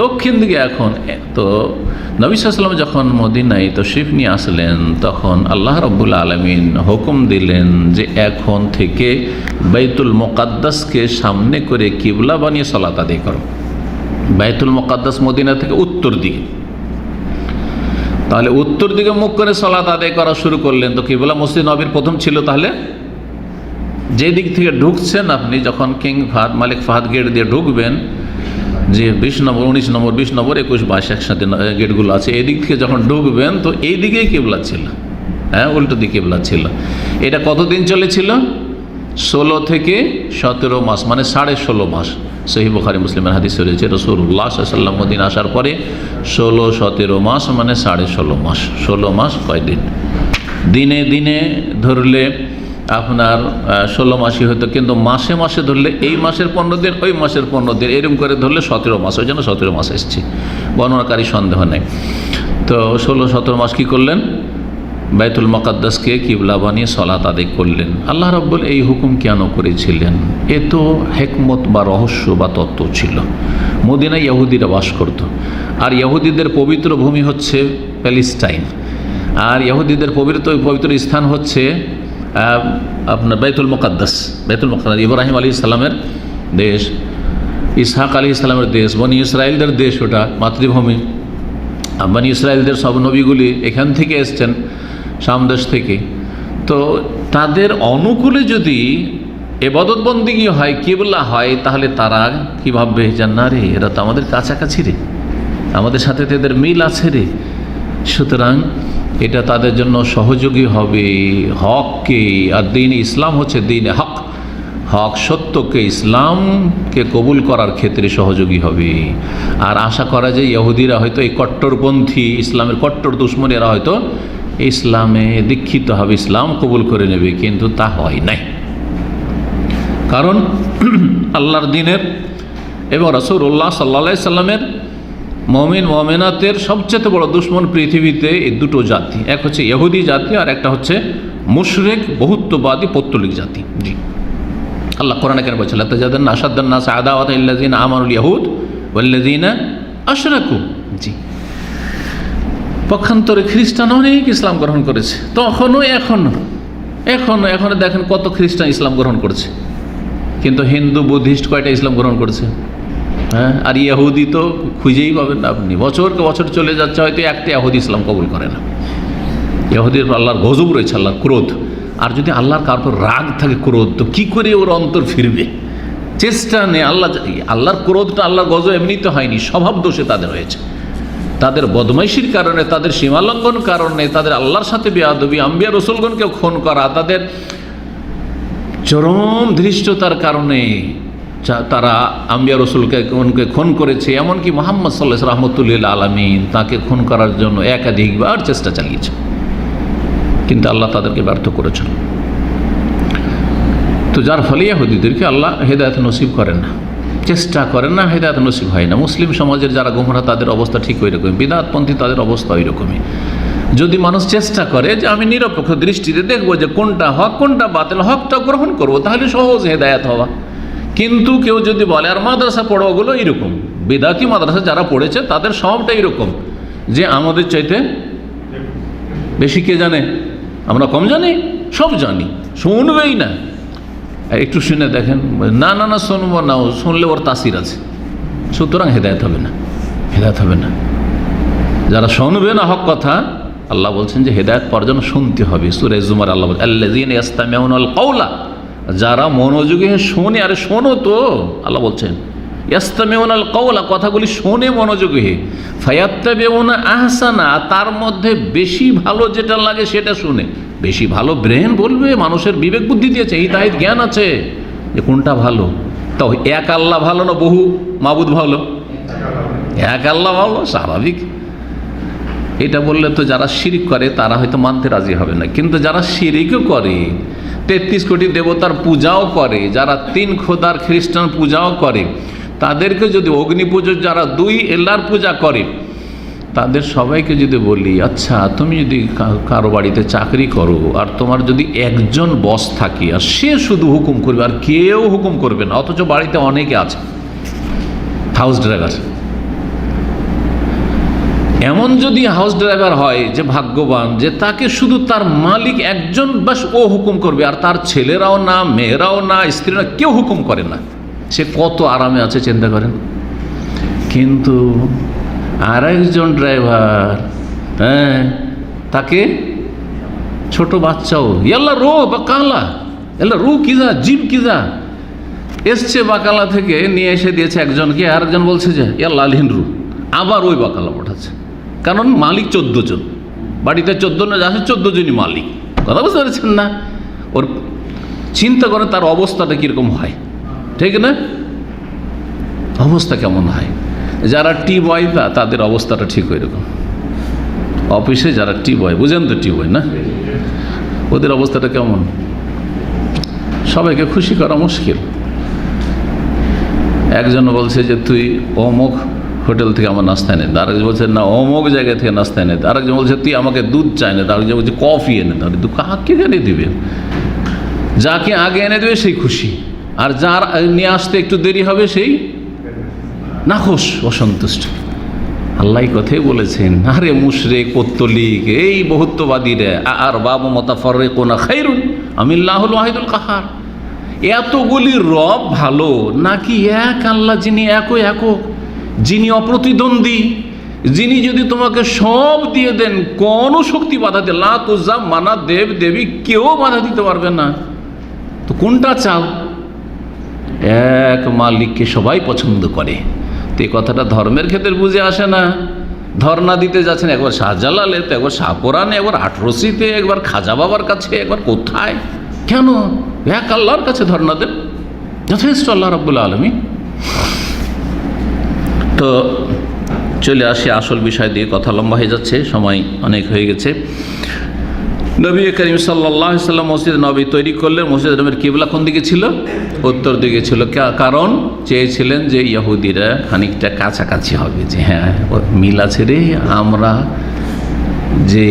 দক্ষিণ দিকে। এখন তো নবী সাল্লাল্লাহু আলাইহি ওয়াসাল্লাম যখন মদিনায় তশরিফ নিয়ে আসলেন, তখন আল্লাহ রাব্বুল আলামিন হুকুম দিলেন যে এখন থেকে বাইতুল মুকাদ্দাসকে সামনে করে কিবলা বানিয়ে সালাত আদায় করো। বাইতুল মুকাদ্দাস মদিনা থেকে উত্তর দিকে, তাহলে উত্তর দিকে মুখ করে সালাত আদায় করা শুরু করলেন। তো কিবলা মসজিদ নবীর প্রথম ছিল। তাহলে যে দিক থেকে ঢুকছেন আপনি, যখন কিং ফাহাদ, মালিক ফাহাদ গেট দিয়ে ঢুকবেন, যে 20 নম্বর, 19 নম্বর, 20 নম্বর, 21, 22 একসাথে গেটগুলো আছে, এই দিক থেকে যখন ঢুকবেন তো এই দিকেই কিবলা ছিল, হ্যাঁ, উল্টো দিকে কিবলা ছিল। এটা কতদিন চলেছিল? 16 থেকে 17 মাস, মানে 16.5 মাস। সহিহ বুখারী মুসলিমের হাদিস রয়েছে, রাসূলুল্লাহ সাল্লাল্লাহু আলাইহি ওয়াসাল্লাম মদিনা আসার পরে 16-17 মাস, মানে 16.5 মাস। 16 মাস কয়দিন? দিনে দিনে ধরলে আপনার 16 মাসই হতো, কিন্তু মাসে মাসে ধরলে এই মাসের 15 দিন, ওই মাসের 15 দিন, এরকম করে ধরলে 17 মাস। ওই জন্য 17 মাস এসছে, বর্ণনাকারী সন্দেহ নেই। তো 16-17 মাস কী করলেন? বাইতুল মুকাদ্দাসকে কিবলা বানিয়ে সালাত আদায় করলেন। আল্লাহ রাব্বুল এই হুকুম কেন করেছিলেন? এ তো হিকমত বা রহস্য বা তত্ত্ব ছিল। মদিনায় ইহুদিরা বাস করত, আর ইহুদিদের পবিত্র ভূমি হচ্ছে প্যালেস্টাইন, আর ইহুদিদের পবিত্র স্থান হচ্ছে আপনার বাইতুল মুকাদ্দাস। বাইতুল মুকাদ্দাস ইব্রাহিম আলাইহিস সালামের দেশ, ইসহাক আলাইহিস সালামের দেশ, বনি ইসরায়েলদের দেশ, ওটা মাতৃভূমি। বনি ইসরায়েলদের সব নবীগুলি এখান থেকে এসছেন, শাম দেশ থেকে। তো তাদের অনুকূলে যদি ইবাদত বন্দেগী হয়, কিবলা হয়, তাহলে তারা কি ভাববে? জান্না রে, এরা তো আমাদের কাছাকাছি রে, আমাদের সাথে তো এদের মিল আছে রে, সুতরাং এটা তাদের জন্য সহযোগী হবে হককে। আর দিন ইসলাম হচ্ছে দিন হক, হক সত্যকে, ইসলামকে কবুল করার ক্ষেত্রে সহযোগী হবে। আর আশা করা যায় ইহুদিরা হয়তো এই কট্টরপন্থী, ইসলামের কট্টর দুশ্মনেরা হয়তো ইসলামে দীক্ষিত হবে, ইসলাম কবুল করে নেবে, কিন্তু তা হয় নাই। কারণ আল্লাহর দ্বীনের এবং রাসূলুল্লাহ সাল্লাল্লাহু আলাইহি সাল্লামের মুমিন মুমিনাতের সবচেয়ে বড় দুশ্মন পৃথিবীতে এই দুটো জাতি, এক হচ্ছে ইহুদি জাতি, আর একটা হচ্ছে মুশরিক বহুত্ববাদী পৌত্তলিক জাতি। জি, আল্লাহ কোরআনে কেন বলছেন? লাতাজাদান্না আশাদ্দান নাস আদাওয়াতান লিল্লাযিনা আমানুল ইয়াহুদ ওয়াল্লাযিনা আশরাকু। জি, পক্ষান্তরে খ্রিস্টান অনেক ইসলাম গ্রহণ করেছে, তখনও এখনো দেখেন কত খ্রিস্টান ইসলাম গ্রহণ করেছে, কিন্তু হিন্দু বুদ্ধিস্ট কয়টা ইসলাম গ্রহণ করেছে? হ্যাঁ, আর ইহুদি তো খুঁজেই পাবেন না আপনি, বছরকে বছর চলে যাচ্ছে, হয়তো একটা ইহুদি ইসলাম কবুল করে না। ইহুদির আল্লাহর গজব রয়েছে, আল্লাহর ক্রোধ। আর যদি আল্লাহর কার উপর রাগ থাকে, ক্রোধ, তো কী করে ওর অন্তর ফিরবে? চেষ্টা নেই। আল্লাহর ক্রোধটা, আল্লাহর গজব এমনিতে হয়নি, স্বভাব দোষে তাদের হয়েছে। তাদের বদমাইশির কারণে, তাদের সীমালঙ্ঘন কারণে, তাদের আল্লাহর সাথে বেয়াদবি, আম্বিয়া রসুলগণকে খুন করা, তাদের চরম ধৃষ্টতার কারণে তারা আম্বিয়া রসুলকে খুন করেছে। এমনকি মুহাম্মদ সাল্লাল্লাহু আলাইহি রাহমাতুল্লিল আলামিন তাকে খুন করার জন্য একাধিকবার চেষ্টা চালিয়েছে, কিন্তু আল্লাহ তাদেরকে ব্যর্থ করেছেন। তো যার ফলে ইহুদিদেরকে আল্লাহ হেদায়েত নসিব করেন না, চেষ্টা করেন না, হেদায়েত নসিব হয় না। মুসলিম সমাজের যারা গোমরা, তাদের অবস্থা ঠিক ওই রকমই, বিদআতপন্থী তাদের অবস্থা ওই রকমই। যদি মানুষ চেষ্টা করে যে আমি নিরপেক্ষ দৃষ্টিতে দেখবো যে কোনটা হক কোনটা বাতিল, হকটা গ্রহণ করবো, তাহলে সহজ হেদায়েত হওয়া। কিন্তু কেউ যদি বলে আর মাদ্রাসা পড়ো, ওগুলো এইরকম, বিদআতি মাদ্রাসা যারা পড়েছে তাদের সবটা এরকম যে আমাদের চাইতে বেশি কে জানে, আমরা কম জানি, সব জানি, শুনবেই না। একটু শুনে দেখেন, না না না শুনবো না, শুনলে ওর তাসির আছে, সুতরাং হেদায়েত হবে না, হেদায়েত হবে না। যারা শুনবে না হক কথা, আল্লাহ বলছেন যে হেদায়েত পাওয়ার জন্য শুনতে হবে। সূরা জুমার আল্লাহ বলছেন আল্লাযীনা ইয়াসতামিউনাল কাওলা, যারা মনোযোগী হয়ে শোনে। আরে শোনো তো, আল্লাহ বলছেন ইয়াসতামিউনাল কাওলা, কথাগুলি শোনে মনোযোগী হয়ে, ফায়াত্তাবিউনা আহসানা, তার মধ্যে বেশি ভালো যেটা লাগে সেটা শুনে। বেশি ভালো ব্রেন বলবে, মানুষের বিবেক বুদ্ধি দিয়েছে, হিদায়াত জ্ঞান আছে যে কোনটা ভালো। তো এক আল্লাহ ভালো না বহু মাবুদ ভালো? এক আল্লাহ ভালো, স্বাভাবিক। এটা বললে তো যারা শিরিক করে তারা হয়তো মানতে রাজি হবে না, কিন্তু যারা শিরিকও করে, 33 কোটি দেবতার পূজাও করে, যারা 3 খোদার খ্রিস্টান পূজাও করে, তাদেরকে যদি অগ্নি পুজো, যারা 2 আল্লাহর পূজা করে, তাদের সবাইকে যদি বলি আচ্ছা তুমি যদি কারো বাড়িতে চাকরি করো আর তোমার যদি একজন বস থাকে আর সে শুধু হুকুম করবে আর কেউ হুকুম করবে না, অথচ বাড়িতে অনেকে আছে হাউস ড্রাইভার, এমন যদি হাউস ড্রাইভার হয় যে ভাগ্যবান, যে তাকে শুধু তার মালিক একজন বাস ও হুকুম করবে, আর তার ছেলেরাও না, মেয়েরাও না, স্ত্রীরা কেউ হুকুম করে না, সে কত আরামে আছে চিন্তা করেন। কিন্তু আর একজন ড্রাইভার, হ্যাঁ, তাকে ছোট বাচ্চাও ইয়াল্লা রো বাকালা, এল্লা রু কিজা জিম কিজা এসছে বাকালা থেকে নিয়ে এসে দিয়েছে একজনকে, আর একজন বলছে যে ইয়াল্লা আলহিন রু, আবার ওই বাকালা পাঠাচ্ছে। কারণ মালিক 14 জন, বাড়িতে 14 জন আছে, 14 জনই মালিক। কথা বুঝতে পারছেন না? ওর চিন্তা করে তার অবস্থাটা কীরকম হয়, ঠিক না? অবস্থা কেমন হয়? যারা টি বয় তাদের অবস্থাটা ঠিক ওই রকম। অফিসে যারা টি বয়, বুঝেন তো টি বয় না, ওদের অবস্থাটা কেমন? সবাইকে খুশি করা মুশকিল। একজন বলছে যে তুই অমুক হোটেল থেকে আমার নাস্তা এনে দে, আরেকজন বলছে না অমুক জায়গা থেকে নাস্তা এনে দে, আরেকজন বলছে তুই আমাকে দুধ চাই না, আরেকজন বলছে কফি এনে দে। তুই কাকে এনে দিবে? যাকে আগে এনে দেবে সেই খুশি, আর যার নিয়ে আসতে একটু দেরি হবে সেই নাখোশ, অসন্তুষ্ট। আল্লাহ কথাই বলেছেন, আরে মুশরিক পত্তলিক এই বহুত্ববাদীরা, আর বাবু মুতাফাররিকুনা খায়রুন আমিল্লাহুল ওয়াহিদুল কাহার, এতগুলি রব ভালো নাকি এক আল্লাহ যিনি একক, যিনি অপ্রতিদ্বন্দ্বী, যিনি যদি তোমাকে সব দিয়ে দেন কোনো শক্তি বাধা দেয়, লাত উজ্জা মানা দেব দেবী কেউ বাধা দিতে পারবে না, তো কোনটা চাও? এক মালিককে সবাই পছন্দ করে। তো এই কথাটা ধর্মের ক্ষেত্রে বুঝে আসে না। ধর্ণা দিতে যাচ্ছেন একবার শাহজালালেতে, একবার শাহপুরানে, একবার আটরসিতে, একবার খাজা বাবার কাছে, একবার কোথায়, কেন? এক আল্লাহর কাছে ধর্ণা দেন, যথেষ্ট আল্লাহ রাব্বুল আলামিন। তো চলে আসি আসল বিষয় দিয়ে, কথা লম্বা হয়ে যাচ্ছে, সময় অনেক হয়ে গেছে। নবী করিম সাল্লাল্লাহু আলাইহি ওয়াসাল্লাম মসজিদ নবী তৈরি করলেন। মসজিদ নবীর কিবলা কোন দিকে ছিল? উত্তর দিকে ছিল। কারণ চেয়েছিলেন যে ইহুদিরা খানিকটা কাছাকাছি হবে, যে হ্যাঁ মিল আছে রে, আমরা যে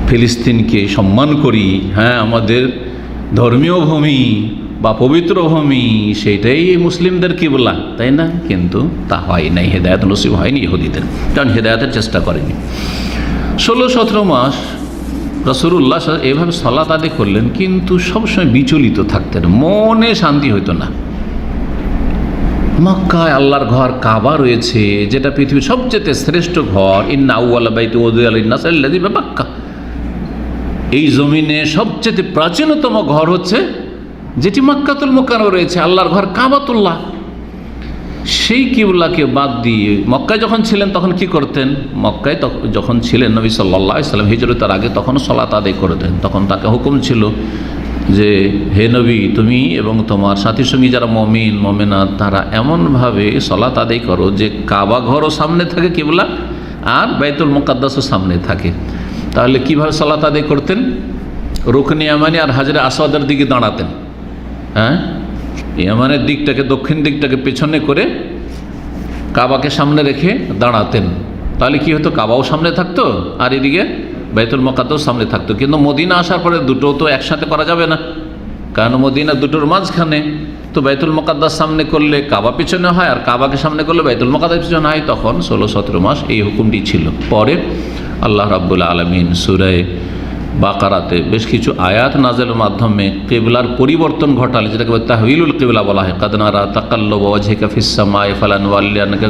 ফিলিস্তিনকে সম্মান করি, হ্যাঁ আমাদের ধর্মীয় ভূমি বা পবিত্র ভূমি, সেইটাই মুসলিমদের কিবলা, তাই না? কিন্তু তা হয় নাই, হেদায়েত নসিব হয়নি ইহুদিদের, কারণ হেদায়েতের চেষ্টা করেনি। 16-17 মাস রাসূলুল্লাহ এভাবে সালাত আদায় করলেন, কিন্তু সবসময় বিচলিত থাকতেন, মনে শান্তি হইতো না। মক্কায় আল্লাহর ঘর কাবা রয়েছে, যেটা পৃথিবীর সবচেয়ে শ্রেষ্ঠ ঘর, ইন্না আউওয়ালা বাইতি উযিয়া লিন-নাস আল্লাযী বিবাক্কা, এই জমিনে সবচেয়ে প্রাচীনতম ঘর হচ্ছে যেটি মক্কাতুল মুকাররমে রয়েছে, আল্লাহর ঘর কাবাতুল্লাহ। সেই কিবলাকে বাদ দিয়ে মক্কায় যখন ছিলেন তখন কি করতেন? মক্কায় যখন ছিলেন নবী সাল্লাল্লাহু আলাইহি ওয়াসাল্লাম হিজরতের আগে, তখনও সালাত আদায় করতেন। তখন তাকে হুকুম ছিল যে হে নবী, তুমি এবং তোমার সাথী সঙ্গী যারা মুমিন মুমিনাত, তারা এমনভাবে সালাত আদায় করো যে কাবা ঘরও সামনে থাকে কিবলা, আর বাইতুল মুকাদ্দাসও সামনে থাকে। তাহলে কিভাবে সালাত আদায় করতেন? রুকনে ইয়ামানি আর হাজরে আসওয়াদের দিকে দাঁড়াতেন, হ্যাঁ, ইয়ামানের দিকটাকে, দক্ষিণ দিকটাকে পেছনে করে কাবাকে সামনে রেখে দাঁড়াতেন। তাহলে কি হতো? কাবাও সামনে থাকতো আর এদিকে বাইতুল মুকাদ্দাস সামনে থাকতো। কিন্তু মদিনা আসার পরে দুটো তো একসাথে করা যাবে না, কারণ মদিনা দুটোর মাঝখানে, তো বাইতুল মুকাদ্দাস সামনে করলে কাবা পিছনে হয়, আর কাবাকে সামনে করলে বাইতুল মুকাদ্দাস পিছনে হয়। তখন 16-17 মাস এই হুকুমটি ছিল। পরে আল্লাহ রাব্বুল আলামিন সূরা বাকারাতে বেশ কিছু আয়াত নাযিলের মাধ্যমে কিবলার পরিবর্তন ঘটালে, যেটাকে তাহওয়িলুল কিবলা বলা হয়। কাদ নারা তাকাল্লুবা ওয়াজহিকা ফিস সামাই ফালানুওয়াল্লিয়ান্নাকা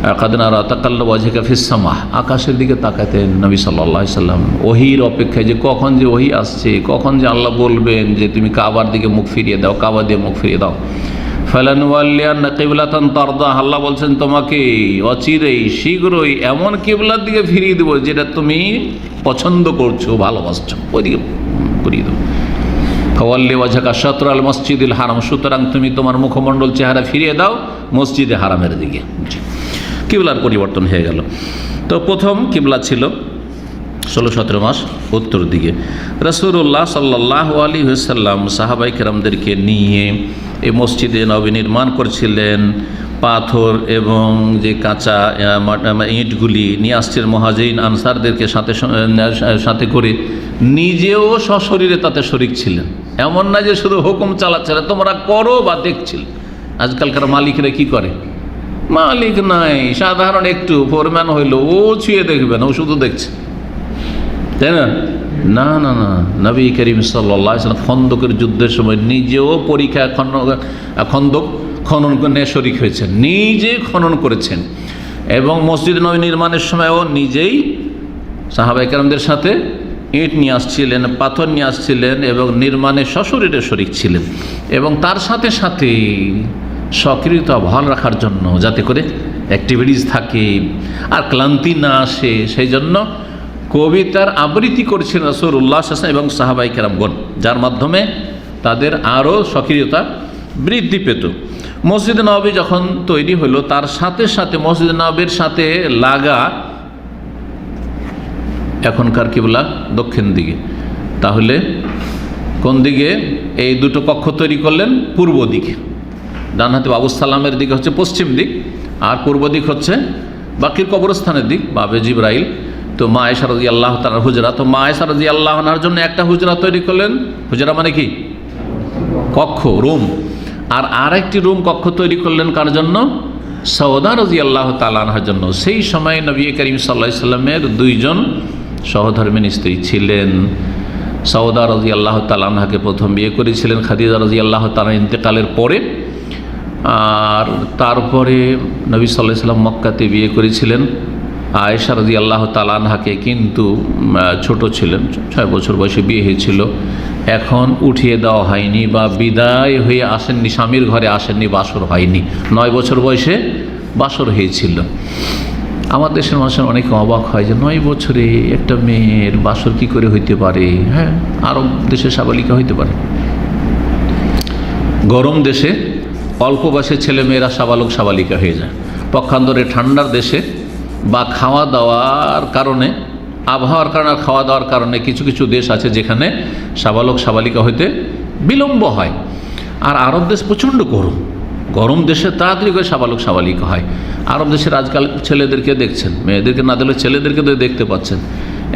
কাদ নারা তাকাল্লুবা ওয়াজহিকা ফিস সামাহ, আকাশের দিকে তাকাতেন নবী সাল্লাল্লাহু আলাইহি সাল্লাম ওহির অপেক্ষায়, যে কখন যে ওহি আসছে, কখন যে আল্লাহ বলবেন যে তুমি কাবার দিকে মুখ ফিরিয়ে দাও, কাবা দিয়ে মুখ ফিরিয়ে দাও। ফালানুওয়াল্লিয়ান্না কিবলাতান তারদাহ, আল্লাহ বলছেন তোমাকে অচিরেই শীঘ্রই এমন কিবলার দিকে ফিরিয়ে দেবো যেটা তুমি পছন্দ করছো, ভালোবাসছো, ওইদিকে করিয়ে দেবো। ফাওয়াল্লি ওয়াজহাকা শাতরাল মসজিদিল হারাম, সুতরাং তুমি তোমার মুখমণ্ডল চেহারা ফিরিয়ে দাও মসজিদে হারামের দিকে। কিবলার পরিবর্তন হয়ে গেল। তো প্রথম কিবলা ছিল 16-17 মাস উত্তর দিকে। রাসূলুল্লাহ সাল্লাল্লাহু আলাইহি ওয়াসাল্লাম সাহাবায়ে কেরামদেরকে নিয়ে এই মসজিদে নবী নির্মাণ করছিলেন। পাথর এবং যে কাঁচা ইঁটগুলি নিয়ে আসছিলেন মুহাজিরিন আনসারদেরকে সাথে করে, নিজেও সশরীরে তাতে শরিক ছিলেন। এমন না যে শুধু হুকুম চালাচ্ছিলেন তোমরা করো বা দেখছিল। আজকালকার মালিকরা কি করে, মালিক নাই, সাধারণ একটু ফোরম্যান হইলো ও ছুঁয়ে দেখবে না, ও শুধু দেখছে, তাই না? না না না, নবী করিম সাল্লাল্লাহু আলাইহি ওয়াসাল্লাম খন্দকের যুদ্ধের সময় নিজেও পরীক্ষা খন্দক খনন করে শরিক হয়েছেন, নিজে খনন করেছেন। এবং মসজিদ নবী নির্মাণের সময়ও নিজেই সাহাবায়ে কেরামদের সাথে ইট নিয়ে আসছিলেন, পাথর নিয়ে আসছিলেন এবং নির্মাণে সশরীরে শরিক ছিলেন। এবং তার সাথে সাথে সক্রিয়তা ভালো রাখার জন্য, যাতে করে অ্যাক্টিভিটিস থাকে আর ক্লান্তি না আসে, সেই জন্য কবিতার আবৃত্তি করেছিলেন রাসূলুল্লাহ সাল্লাল্লাহু আলাইহি ওয়াসাল্লাম এবং সাহাবায়ে কেরামগণ, যার মাধ্যমে তাদের আরও সক্রিয়তা বৃদ্ধি পেত। মসজিদ নববী যখন তৈরি হলো, তার সাথে সাথে মসজিদ নববীর সাথে লাগা এখনকার কিবলা দক্ষিণ দিকে। তাহলে কোন দিকে এই দুটো কক্ষ তৈরি করলেন? পূর্ব দিকে। ডান হাতে বাবু সালামের দিকে হচ্ছে পশ্চিম দিক, আর পূর্ব দিক হচ্ছে বাকির কবরস্থানের দিক, বাবে জিবরাইল। তো মা আয়েশা রাদিয়াল্লাহু তাআলার হুজরা, তো মা আয়েশা রাদিয়াল্লাহু আনহার জন্য একটা হুজরা তৈরি করলেন। হুজরা মানে কি? কক্ষ, রুম। আর আরেকটি রুম কক্ষ তৈরি করলেন কার জন্য? সওদা রাদিয়াল্লাহু তাআলা আনহার জন্য। সেই সময় নবী করিম সাল্লাল্লাহু আলাইহি সাল্লামের দুইজন সহধর্মিণী স্ত্রী ছিলেন। সওদা রাদিয়াল্লাহু তাআলা আনহাকে প্রথম বিয়ে করেছিলেন খাদিজা রাদিয়াল্লাহু তাআলার ইন্তেকালের পরে, আর তারপরে নবী সাল্লাল্লাহু আলাইহি সাল্লাম মক্কাতে বিয়ে করেছিলেন আয়েশা রাদিয়াল্লাহু তাআলা আনহাকে, কিন্তু ছোট ছিলেন, 6 বছর বয়সে বিয়ে হয়েছিল। এখন উঠিয়ে দেওয়া হয়নি বা বিদায় হয়ে আসেননি, স্বামীর ঘরে আসেননি, বাসর হয়নি। 9 বছর বয়সে বাসর হয়েছিল। আমার দেশের মানুষের অনেক অবাক হয় যে 9 বছরে একটা মেয়ের বাসর কি করে হইতে পারে। হ্যাঁ, আরব দেশে সাবালিকা হইতে পারে, গরম দেশে অল্প বয়সে ছেলে মেয়েরা সাবালক সাবালিকা হয়ে যায়। পক্ষান্তরে ঠান্ডার দেশে বা খাওয়া দাওয়ার কারণে, আবহাওয়ার কারণে, খাওয়া দাওয়ার কারণে কিছু কিছু দেশ আছে যেখানে সাবালক সাবালিকা হইতে বিলম্ব হয়। আর আরব দেশ প্রচণ্ড গরম, গরম দেশে তাড়াতাড়ি করে সাবালক সাবালিকা হয়। আরব দেশের আজকাল ছেলেদেরকে দেখছেন, মেয়েদেরকে না দিলে ছেলেদেরকে তো দেখতে পাচ্ছেন,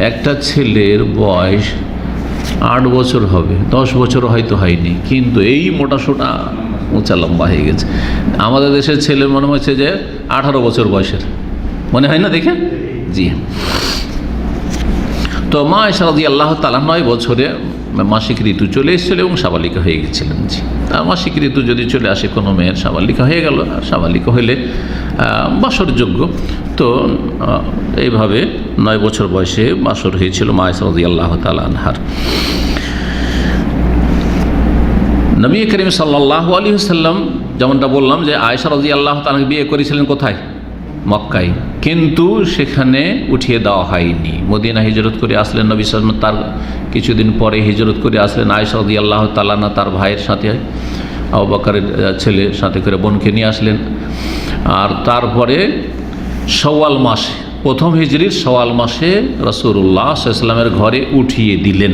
একটা ছেলের বয়স 8 বছর হবে, 10 বছর হয়তো হয়নি, কিন্তু এই মোটাসোটা উঁচা লম্বা হয়ে গেছে। আমাদের দেশের ছেলে মনে হচ্ছে যে 18 বছর বয়সের, মনে হয় না দেখে? জি। তো মা আয়েশা রাদিয়াল্লাহু তাআলা 9 বছরে মাসিক ঋতু চলে এসেছিল এবং সাবালিকা হয়ে গেছিলেন। জি। আর মাসিক ঋতু যদি চলে আসে কোনো মেয়ের, সাবালিকা হয়ে গেল, আর সাবালিকা হইলে বাসরযোগ্য। তো এইভাবে 9 বছর বয়সে বাসর হয়েছিল মা আয়েশা রাদিয়াল্লাহু তাআলা আনহার। নবী করিম সাল্লাল্লাহু আলাইহি ওয়াসাল্লাম, যেমনটা বললাম যে আয়েশা রাদিয়াল্লাহু তাআলা বিয়ে করেছিলেন কোথায়? মক্কায়, কিন্তু সেখানে উঠিয়ে দেওয়া হয়নি। মদিনা হিজরত করে আসলেন নবী সাল্লাল্লাহু আলাইহি ওয়াসাল্লাম, তার কিছুদিন পরে হিজরত করে আসলেন আয়েশা রাদিয়াল্লাহু তাআলা আনহা তার ভাইয়ের সাথে, আবু বকরের ছেলের সাথে করে বোনকে নিয়ে আসলেন। আর তারপরে শাওয়াল মাসে, প্রথম হিজরির শাওয়াল মাসে রাসূলুল্লাহ সাল্লাল্লাহু আলাইহি ওয়াসাল্লামের ঘরে উঠিয়ে দিলেন।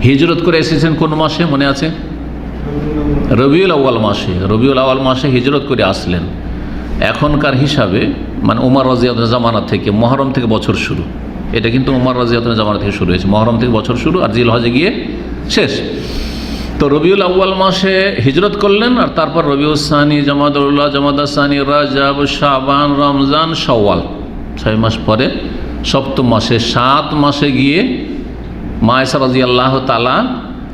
হিজরত করে এসেছেন কোন মাসে মনে আছে? রবিউল আউয়াল মাসে। রবিউল আউয়াল মাসে হিজরত করে আসলেন। এখনকার হিসাবে মানে উমর রাদিয়াল্লাহু আনহু জামানা থেকে, মুহররম থেকে বছর শুরু। এটা কিন্তু উমর রাদিয়াল্লাহু আনহু জামানা থেকে শুরু হয়েছে, মুহররম থেকে বছর শুরু আর জিলহজে গিয়ে শেষ। তো রবিউল আউয়াল মাসে হিজরত করলেন, আর তারপর রবিউল সানি, জামাদুল সানি, রাজব, শাবান, রমজান, শাওয়াল, 6 মাস পরে 7ম মাসে 7 মাসে গিয়ে মা আয়েশা রাদিয়াল্লাহু তাআলা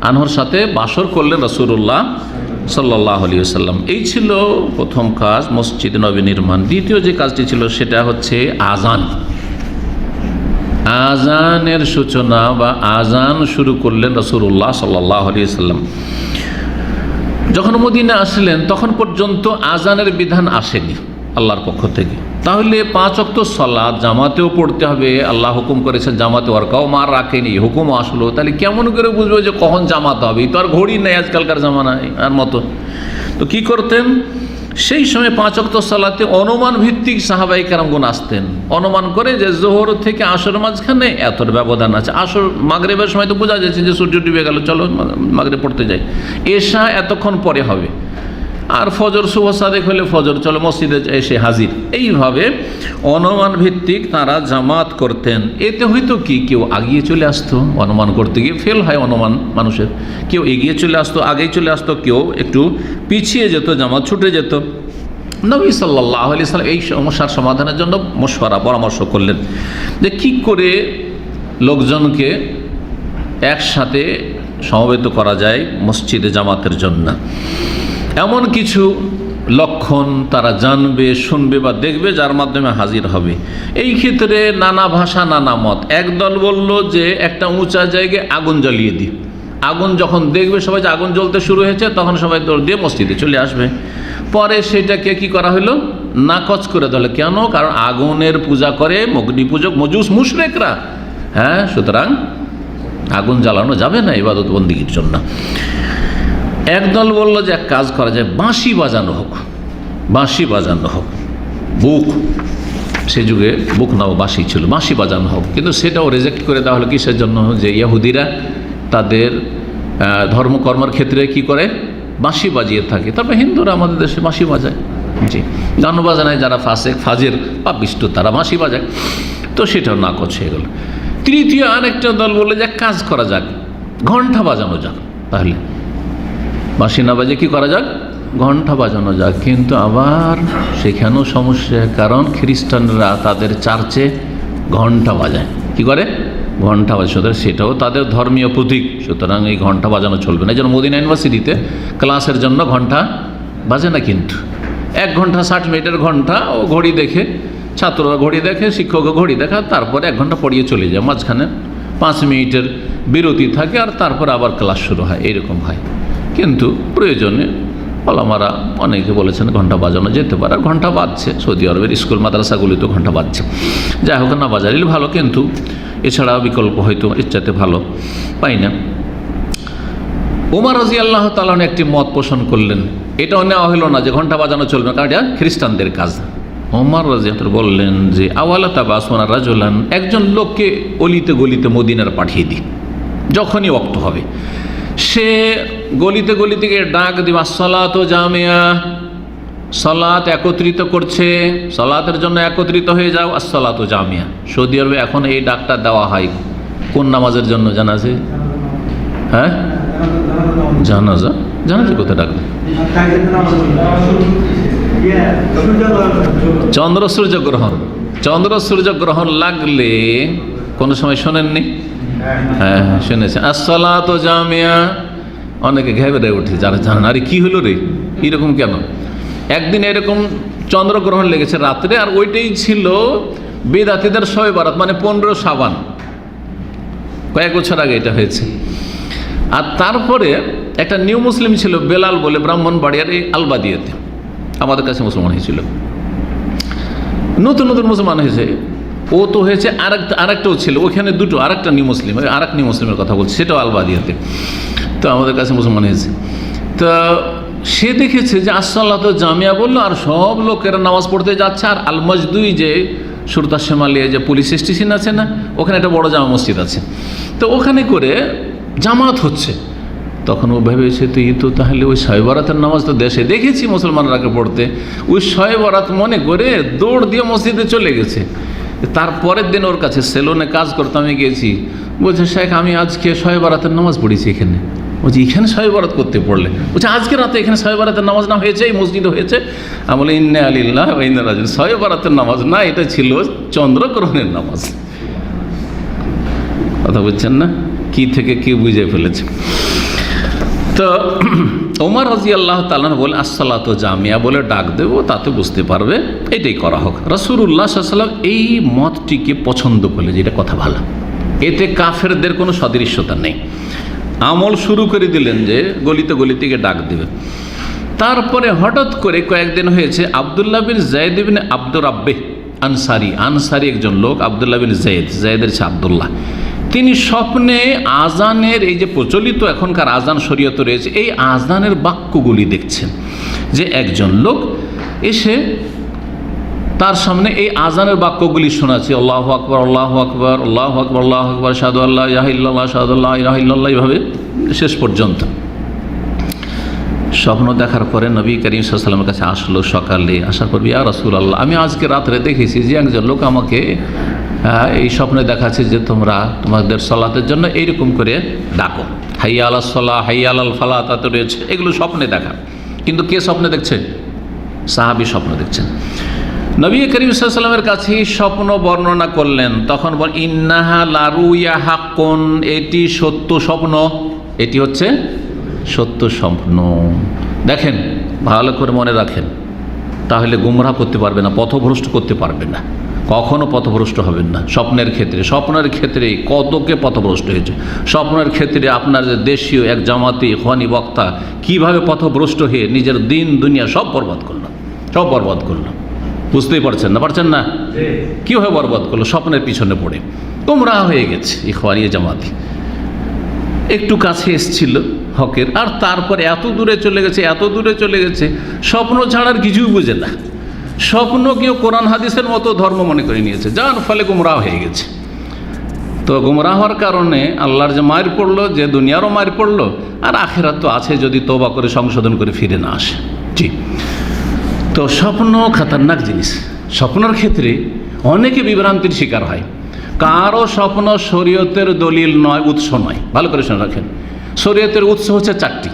আনহার সাথে বাসর করলেন রাসূলুল্লাহ সাল্লাল্লাহু আলাইহি ওয়াসাল্লাম। এই ছিল প্রথম কাজ, মসজিদ নবী নির্মাণ। দ্বিতীয় যে কাজটি ছিল সেটা হচ্ছে আজান। আজানের সূচনা বা আজান শুরু করলেন রাসূলুল্লাহ সাল্লাল্লাহু আলাইহি ওয়াসাল্লাম। যখন মদিনা আসলেন তখন পর্যন্ত আজানের বিধান আসেনি আল্লাহর পক্ষ থেকে। তাহলে 5 ওয়াক্ত সালাত জামাতেও পড়তে হবে, আল্লাহ হুকুম করেছেন জামাতে, ওয়ারকাও মার রাখেনি, হুকুম আসলো। তাহলে কেমন করে বুঝবো যে কখন জামাত হবে? তো আর ঘড়ি নেই আজকালকার জামানায় আর মতো। তো কি করতেন? সেই সময় 5 ওয়াক্ত সালাতে অনুমান ভিত্তিক সাহাবায়ে কেরামগণ আসতেন, অনুমান করে যে জোহর থেকে আসর মাঝখানে এতর ব্যবধান আছে। আসর মাগরিবের সময় তো বোঝা যাচ্ছে যে সূর্য ডুবে গেল, চলো মাগরিব পড়তে যাই। এশা এতক্ষণ পরে হবে, আর ফজর সুবহ সাদেক হলে ফজর, চলো মসজিদে এসে হাজির। এইভাবে অনুমান ভিত্তিক তারা জামাত করতেন। এতে হয়তো কি কেউ আগিয়ে চলে আসতো, অনুমান করতে গিয়ে ফেল হয় অনুমান মানুষের, কেউ এগিয়ে চলে আসতো, আগেই চলে আসতো, কেউ একটু পিছিয়ে যেত, জামাত ছুটে যেত। নবী সাল্লাল্লাহু আলাইহি ওয়াসাল্লাম এই সমস্যার সমাধানের জন্য পরামর্শ করলেন যে কী করে লোকজনকে একসাথে সমবেত করা যায় মসজিদে জামাতের জন্য। এমন কিছু লক্ষণ তারা জানবে, শুনবে বা দেখবে, যার মাধ্যমে হাজির হবে। এই ক্ষেত্রে নানা ভাষা, নানা মত। একদল বলল যে একটা উঁচা জায়গায় আগুন জ্বালিয়ে দিই, আগুন যখন দেখবে সবাই যে আগুন জ্বলতে শুরু হয়েছে তখন সবাই দৌড় দিয়ে মসজিদে চলে আসবে। পরে সেটাকে কি করা হলো? নাকচ করে দিল। কেন? কারণ আগুনের পূজা করে অগ্নি পূজক মজুস মুশরিকরা, হ্যাঁ, সুতরাং আগুন জ্বালানো যাবে না ইবাদত বন্দিগির জন্য। একদল বলল যে এক কাজ করা যায়, বাঁশি বাজানো হোক, বাঁশি বাজানো হোক, বুক, সে যুগে বুক নাও বাঁশি ছিল, বাঁশি বাজানো হোক। কিন্তু সেটাও রিজেক্ট করে দেওয়া হলো। কিসের জন্য? যে ইহুদিরা তাদের ধর্মকর্মের ক্ষেত্রে কি করে? বাঁশি বাজিয়ে থাকে। তবে হিন্দুরা আমাদের দেশে বাঁশি বাজায়, জি, গান বাজানায় যারা ফাজের পাপিষ্ট তারা বাঁশি বাজায়। তো সেটাও নাকচ হয়ে গেল। তৃতীয় আরেকটা দল বলে যে কাজ করা যাক, ঘন্টা বাজানো যাক। তাহলে বাঁশি না বাজে কি করা যাক? ঘন্টা বাজানো যাক। কিন্তু আবার সেখানেও সমস্যা, কারণ খ্রিস্টানরা তাদের চার্চে ঘন্টা বাজায়। কি করে? ঘন্টা বাজে। সুতরাং সেটাও তাদের ধর্মীয় প্রতীক, সুতরাং এই ঘন্টা বাজানো চলবে না। এই জন্য মদিনা ইউনিভার্সিটিতে ক্লাসের জন্য ঘন্টা বাজে না, কিন্তু 1 ঘন্টা 60 মিনিটের ঘন্টা, ও ঘড়ি দেখে, ছাত্ররা ঘড়ি দেখে, শিক্ষকও ঘড়ি দেখা, তারপরে 1 ঘন্টা পড়িয়ে চলে যায়, মাঝখানে 5 মিনিটের বিরতি থাকে, আর তারপর আবার ক্লাস শুরু হয়, এইরকম হয়। কিন্তু প্রয়োজনে ওলামারা অনেকে বলেছেন ঘন্টা বাজানো যেতে পারে, আর ঘন্টা বাজছে। সৌদি আরবের স্কুল মাদ্রাসাগুলিতে ঘন্টা বাজছে। যাই হোক, না বাজারিল ভালো, কিন্তু এছাড়া বিকল্প হয়তো ইচ্ছাতে ভালো পাই না। ওমর রাদিয়াল্লাহু তাআলা একটি মত পোষণ করলেন, এটাও নেওয়া হলো না যে ঘন্টা বাজানো চলবে, কারণ এটা খ্রিস্টানদের কাজ। ওমর রাদিয়াল্লাহু বললেন যে আওয়ালা তাবাসুনা রাজুলান, একজন লোককে অলিতে গলিতে মদিনার পাঠিয়ে দিই, যখনই ওয়াক্ত হবে সে গলিতে গলিতে গিয়ে ডাক দিবা, সালাত ও জামিয়া, সালাত একত্রিত করছে, সালাতের জন্য একত্রিত হয়ে যাও, আসসালাত ও জামিয়া। সৌদি আরবে এখন এই ডাকটা দেওয়া হয় কোন নামাজের জন্য? জানাজে, হ্যাঁ, জানাজা, জানাজা কোথায় ডাক দেয়? চন্দ্র সূর্যগ্রহণ, চন্দ্র সূর্যগ্রহণ লাগলে কোনো সময় শোনেননি? হ্যাঁ, শুনেছেন। আসসালাত ও জামিয়া, অনেকে ঘেবড়ে উঠে যারা জানেন, আরে কি হলো রে, এরকম কেন? একদিন এরকম চন্দ্রগ্রহণ লেগেছে রাত্রে, আর ওইটাই ছিল বেদাতীদের শবে বরাত, মানে 15 শাবান, কয়েক বছর আগে এটা হয়েছে। আর তারপরে একটা নিউ মুসলিম ছিল বেলাল বলে, ব্রাহ্মণবাড়িয়ার এই আলবাদিয়াতে, আমাদের কাছে মুসলমান হয়েছিল, নতুন নতুন মুসলমান হয়েছে। ও তো হয়েছে, আরেকটাও ছিল ওখানে, দুটো, আরেকটা নিউ মুসলিম, আরেক নিউ মুসলিমের কথা বলছি, সেটাও আলবাদিয়াতে, তো আমাদের কাছে মুসলমান হয়েছে। তো সে দেখেছে যে আসসালাত ও জামিয়া বললো, আর সব লোকেরা নামাজ পড়তে যাচ্ছে, আর আল মজদুই যে সুরতা শেমালিয়া যে পুলিশ স্টেশন আছে না, ওখানে একটা বড় জামা মসজিদ আছে, তো ওখানে করে জামাত হচ্ছে। তখন ও ভেবেছে তো তাহলে ওই শবে বরাতের নামাজ তো দেশে দেখেছি মুসলমানরাকে পড়তে, ওই শবে বরাত মনে করে দৌড় দিয়ে মসজিদে চলে গেছে। তারপরের দিন ওর কাছে সেলুনে কাজ করতে আমি গিয়েছি, বলছে শেখ আমি আজকে শবে বরাতের নামাজ পড়েছি এখানে। বলছি এখানে শবে বরাত করতে পড়লে? বলছে আজকে রাতে এখানে শবে বরাতের নামাজ না হয়েছে, এই মসজিদে হয়েছে। আমি বলি ইন্না লিল্লাহ ওয়া ইন্না ইলাইহি রাজিউন, শবে বরাতের নামাজ না, এটা ছিল চন্দ্রগ্রহণের নামাজ। কথা বুঝছেন না? কি থেকে কি বুঝে ফেলেছে। তো ওমর রাদিয়াল্লাহু তাআলা বলে আসসালাতু জামিয়া বলে ডাক দেবো, তাতে বুঝতে পারবে, এটাই করা হোক। রাসূলুল্লাহ সাল্লাল্লাহু আলাইহি ওয়াসাল্লাম এই মতটিকে পছন্দ করলে, যেটা কথা ভালো, এতে কাফেরদের কোনো সদৃশ্যতা নেই। আমল শুরু করে দিলেন যে গলিতে গলিতে গিয়ে ডাক দেবে। তারপরে হঠাৎ করে কয়েকদিন হয়েছে আব্দুল্লাহ বিন যায়েদ বিন আব্দুর রাব্বে আনসারি একজন লোক, আব্দুল্লাহ বিন যায়েদের ছে আব্দুল্লাহ, তিনি স্বপ্নে আজানের, এই যে প্রচলিত এখনকার আজান শরীয়ত রয়েছে, এই আজানের বাক্যগুলি দেখছেন যে একজন লোক এসে তার সামনে এই আজানের বাক্যগুলি শোনাচ্ছে, আল্লাহু আকবার আল্লাহু আকবার আল্লাহু আকবার আল্লাহু আকবার শাহাদু আল্লা ইলাহা ইল্লাল্লাহ শাহাদু আল্লা ইলাহা ইল্লাল্লাহ, এইভাবে শেষ পর্যন্ত। স্বপ্ন দেখার পরে নবী করিম সাল্লাল্লাহু আলাইহি ওয়াসাল্লামের কাছে আসলো সকালে, আসার পর ইয়া রাসূলুল্লাহ, আমি আজকে রাত্রে দেখেছি যে একজন লোক আমাকে এই স্বপ্নে দেখাচ্ছে যে তোমরা তোমাদের সালাতের জন্য এইরকম করে ডাকো, হাইয়া আলাস সালাহ হাইয়া আলাল ফালাহ, তাতে রয়েছে এগুলো স্বপ্নে দেখা। কিন্তু কে স্বপ্নে দেখছে? সাহাবী স্বপ্ন দেখছেন। নবী করিম সাল্লাল্লাহু আলাইহি ওয়াসাল্লামের কাছে স্বপ্ন বর্ণনা করলেন, তখন বল ইন্নাহা লারুয়া হাক্কুন, এটি সত্য স্বপ্ন, এটি হচ্ছে সত্য স্বপ্ন। দেখেন, ভালো করে মনে রাখেন, তাহলে গুমরাহ করতে পারবে না, পথভ্রষ্ট করতে পারবে না, কখনো পথভ্রষ্ট হবেন না। স্বপ্নের ক্ষেত্রে কতকে পথভ্রষ্ট হয়েছে। স্বপ্নের ক্ষেত্রে আপনার যে দেশীয় এক জামাতি ইখওয়ানি বক্তা কিভাবে পথভ্রষ্ট হয়ে নিজের দিন দুনিয়া সব বরবাদ করলো, বুঝতেই পারছেন না কীভাবে বরবাদ করলো? স্বপ্নের পিছনে পড়ে গুমরাহ হয়ে গেছে ইখওয়ানি জামাতি। একটু কাছে এসছিল হকের, আর তারপরে এত দূরে চলে গেছে, স্বপ্ন ছাড়ার কিছুই বুঝে না। স্বপ্নকেও কোরআন হাদিসের মতো ধর্ম মনে করে নিয়েছে, যার ফলে গুমরাহ হয়ে গেছে। তো গুমরাহ হওয়ার কারণে আল্লাহর যে মার পড়লো, যে দুনিয়ারও মার পড়লো, আর আখিরাত তো আছে যদি তওবা করে সংশোধন করে ফিরে না আসে। জি, তো স্বপ্ন খতরনাক জিনিস। স্বপ্নের ক্ষেত্রে অনেকে বিভ্রান্তির শিকার হয়। কারো স্বপ্ন শরীয়তের দলিল নয়, উৎস নয়। ভালো করে শুনে রাখেন, শরীয়তের উৎস হচ্ছে চারটি: